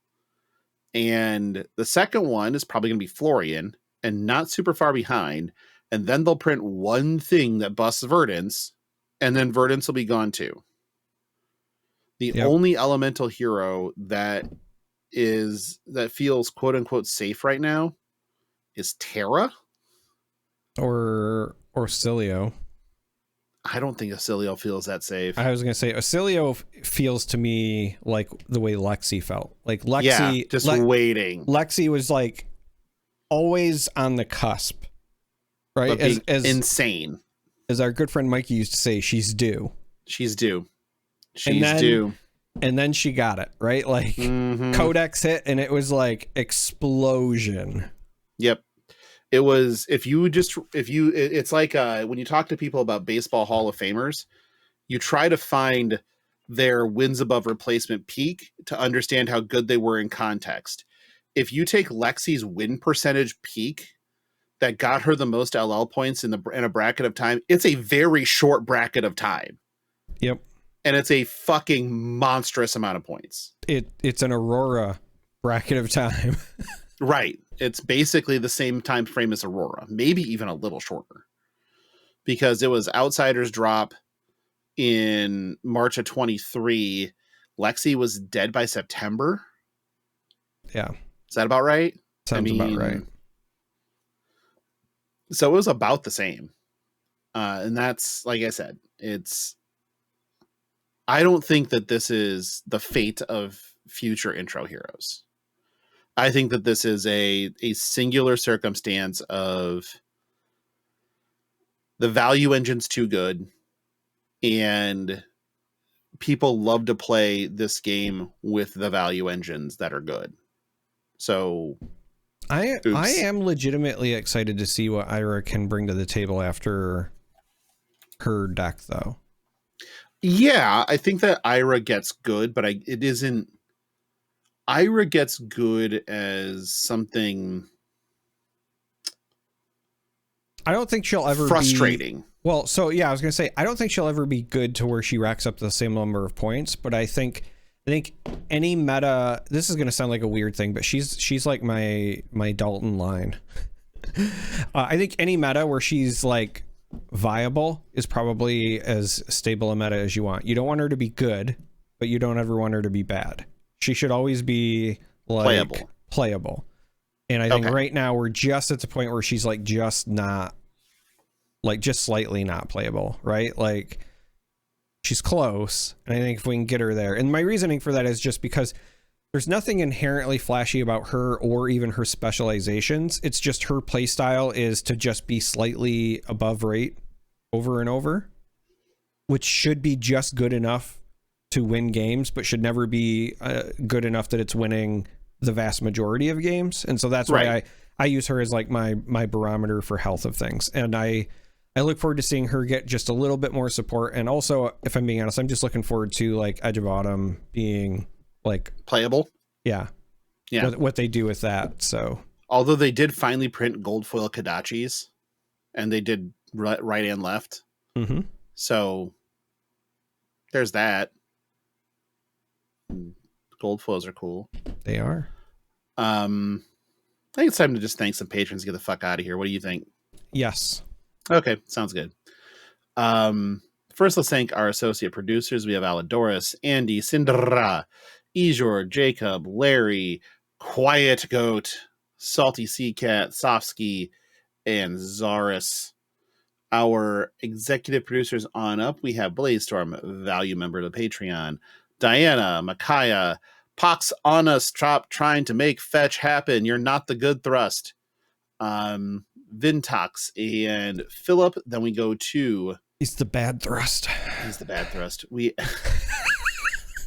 And the second one is probably going to be Florian and not super far behind. And then they'll print one thing that busts Verdance, and then Verdance will be gone too. The only elemental hero that feels quote unquote safe right now is Terra or Cilio. I don't think Acilio feels that safe. I was going to say Acilio feels to me like the way Lexi felt. Like Lexi, just waiting. Lexi was like always on the cusp, right? As insane. As our good friend Mikey used to say, she's due. She's due. She's due. And then she got it, right? Like Codex hit and it was like explosion. Yep. It was, it's like when you talk to people about baseball Hall of Famers, you try to find their wins above replacement peak to understand how good they were in context. If you take Lexi's win percentage peak that got her the most LL points in a bracket of time, it's a very short bracket of time. Yep. And it's a fucking monstrous amount of points. It's an Aurora bracket of time. Right. It's basically the same time frame as Aurora, maybe even a little shorter, because it was Outsiders drop in March of 23. Lexi was dead by September. Yeah. Is that about right? Sounds about right. So it was about the same. And that's, like I said, I don't think that this is the fate of future intro heroes. I think that this is a singular circumstance of the value engine's too good and people love to play this game with the value engines that are good. So I am legitimately excited to see what Ira can bring to the table after her deck though. Yeah, I think that Ira gets good, but it isn't. Ira gets good as something. I don't think she'll ever frustrating. Well, so yeah, I was gonna say I don't think she'll ever be good to where she racks up the same number of points, but I think any meta. This is gonna sound like a weird thing, but she's like my Dalton line. I think any meta where she's like viable is probably as stable a meta as you want. You don't want her to be good, but you don't ever want her to be bad. She should always be like playable. And I think right now we're just at the point where she's like just slightly not playable, right? Like she's close. And I think if we can get her there, and my reasoning for that is just because there's nothing inherently flashy about her or even her specializations. It's just her play style is to just be slightly above rate over and over, which should be just good enough to win games, but should never be good enough that it's winning the vast majority of games. And so that's why I use her as like my barometer for health of things. And I look forward to seeing her get just a little bit more support. And also, if I'm being honest, I'm just looking forward to like Edge of Autumn being like playable. Yeah. What they do with that. So although they did finally print gold foil Kadachis and they did right and left. Mm-hmm. So there's that. Gold foils are cool. They are. I think it's time to just thank some patrons and get the fuck out of here. What do you think? Yes. Okay, sounds good. First, let's thank our associate producers. We have Aladoris, Andy, Cindra, Ejor, Jacob, Larry, Quiet Goat, Salty Sea Cat, Sofsky, and Zaris. Our executive producers on up, we have Blazestorm, value member of the Patreon, Diana, Micaiah, Pox on us, trying to make fetch happen. You're not the good thrust. Vintox and Philip. Then we go to He's the bad thrust. He's the bad thrust. We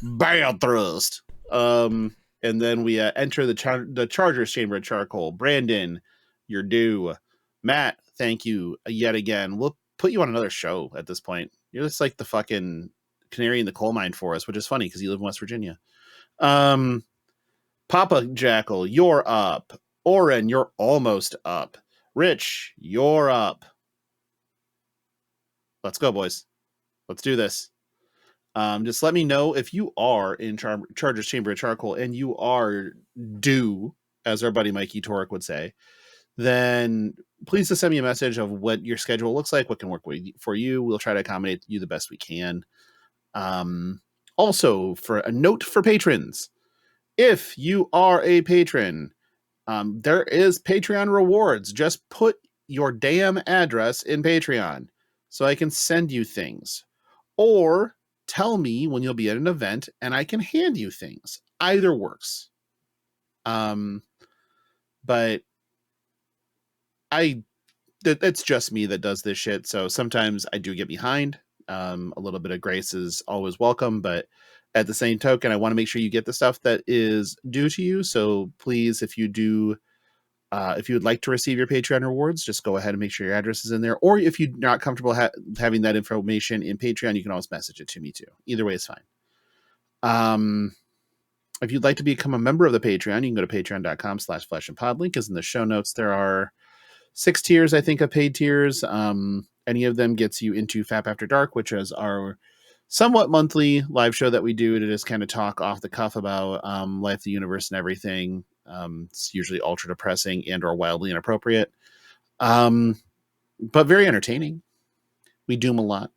bad thrust. And then we enter the Charger's Chamber of Charcoal. Brandon, you're due. Matt, thank you yet again. We'll put you on another show at this point. You're just like the fucking canary in the coal mine for us, which is funny because you live in West Virginia. Papa Jackal, you're up. Oren, you're almost up. Rich, you're up. Let's go, boys. Let's do this. Just let me know if you are in Charger's Chamber of Charcoal and you are due, as our buddy Mikey Torek would say, then please just send me a message of what your schedule looks like, what can work for you. We'll try to accommodate you the best we can. Also, for a note for patrons, if you are a patron, there is Patreon rewards. Just put your damn address in Patreon so I can send you things. Or tell me when you'll be at an event and I can hand you things. Either works. But it's just me that does this shit. So sometimes I do get behind. A little bit of grace is always welcome, but at the same token, I want to make sure you get the stuff that is due to you. So please, if you do, if you would like to receive your Patreon rewards, just go ahead and make sure your address is in there. Or if you're not comfortable having that information in Patreon, you can always message it to me too. Either way is fine. If you'd like to become a member of the Patreon, you can go to patreon.com/fleshandpod. Link is in the show notes. There are 6 tiers, I think, of paid tiers. Any of them gets you into FAP After Dark, which is our somewhat monthly live show that we do to just kind of talk off the cuff about life, the universe, and everything. It's usually ultra depressing and or wildly inappropriate, but very entertaining. We doom a lot.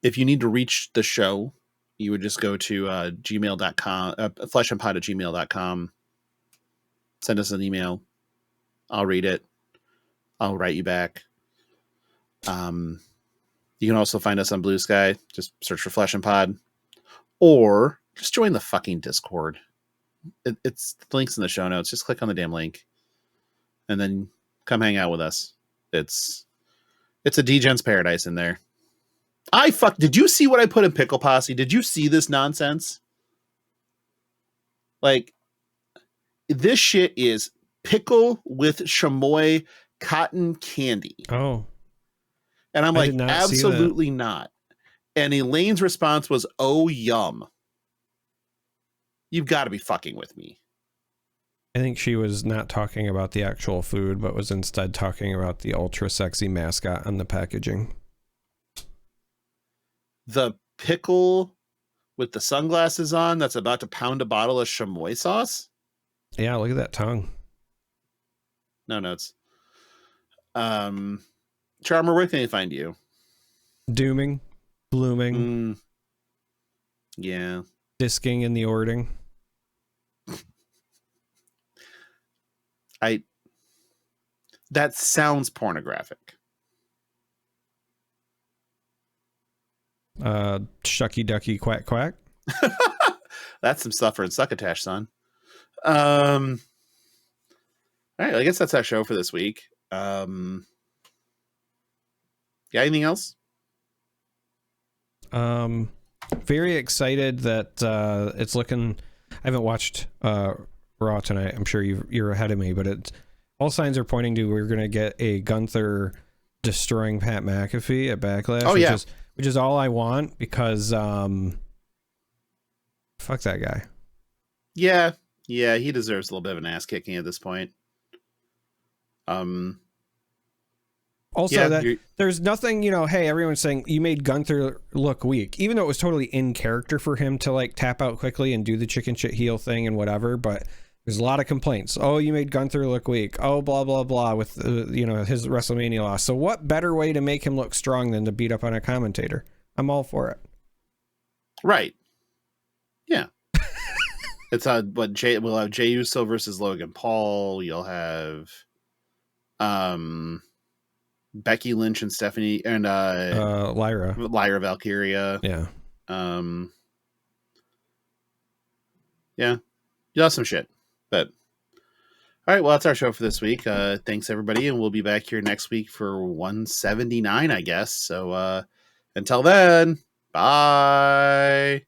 If you need to reach the show, you would just go to gmail.com, fleshandpod@gmail.com. Send us an email. I'll read it. I'll write you back. You can also find us on BlueSky. Just search for Flesh and Pod, or just join the fucking Discord. It's the links in the show notes. Just click on the damn link, and then come hang out with us. It's a D-Gen's paradise in there. Did you see what I put in Pickle Posse? Did you see this nonsense? Like, this shit is pickle with chamoy cotton candy. Oh. And I'm like, absolutely not. And Elaine's response was, oh, yum. You've got to be fucking with me. I think she was not talking about the actual food, but was instead talking about the ultra sexy mascot on the packaging. The pickle with the sunglasses on that's about to pound a bottle of chamoy sauce? Yeah, look at that tongue. No notes. Charmer, where can they find you? Dooming, blooming, yeah, disking in the ording. That sounds pornographic. Shucky ducky quack quack. That's some suffer and succotash, son. All right, I guess that's our show for this week. Yeah, anything else? Very excited that it's looking. I haven't watched Raw tonight. I'm sure you're ahead of me, but all signs are pointing to we're gonna get a Gunther destroying Pat McAfee at Backlash. Oh, yeah. Which is all I want because fuck that guy. Yeah, he deserves a little bit of an ass kicking at this point. Also, yeah, there's nothing, hey, everyone's saying you made Gunther look weak, even though it was totally in character for him to like tap out quickly and do the chicken shit heel thing and whatever. But there's a lot of complaints. Oh, you made Gunther look weak. Oh, blah, blah, blah with, his WrestleMania loss. So what better way to make him look strong than to beat up on a commentator? I'm all for it. Right. Yeah. It's we'll have Jey Uso versus Logan Paul. You'll have, Becky Lynch and Stephanie and Lyra Valkyria. Yeah. Yeah. You have some shit, but All right, well, that's our show for this week. Thanks, everybody, and we'll be back here next week for 179, I guess. So until then, bye.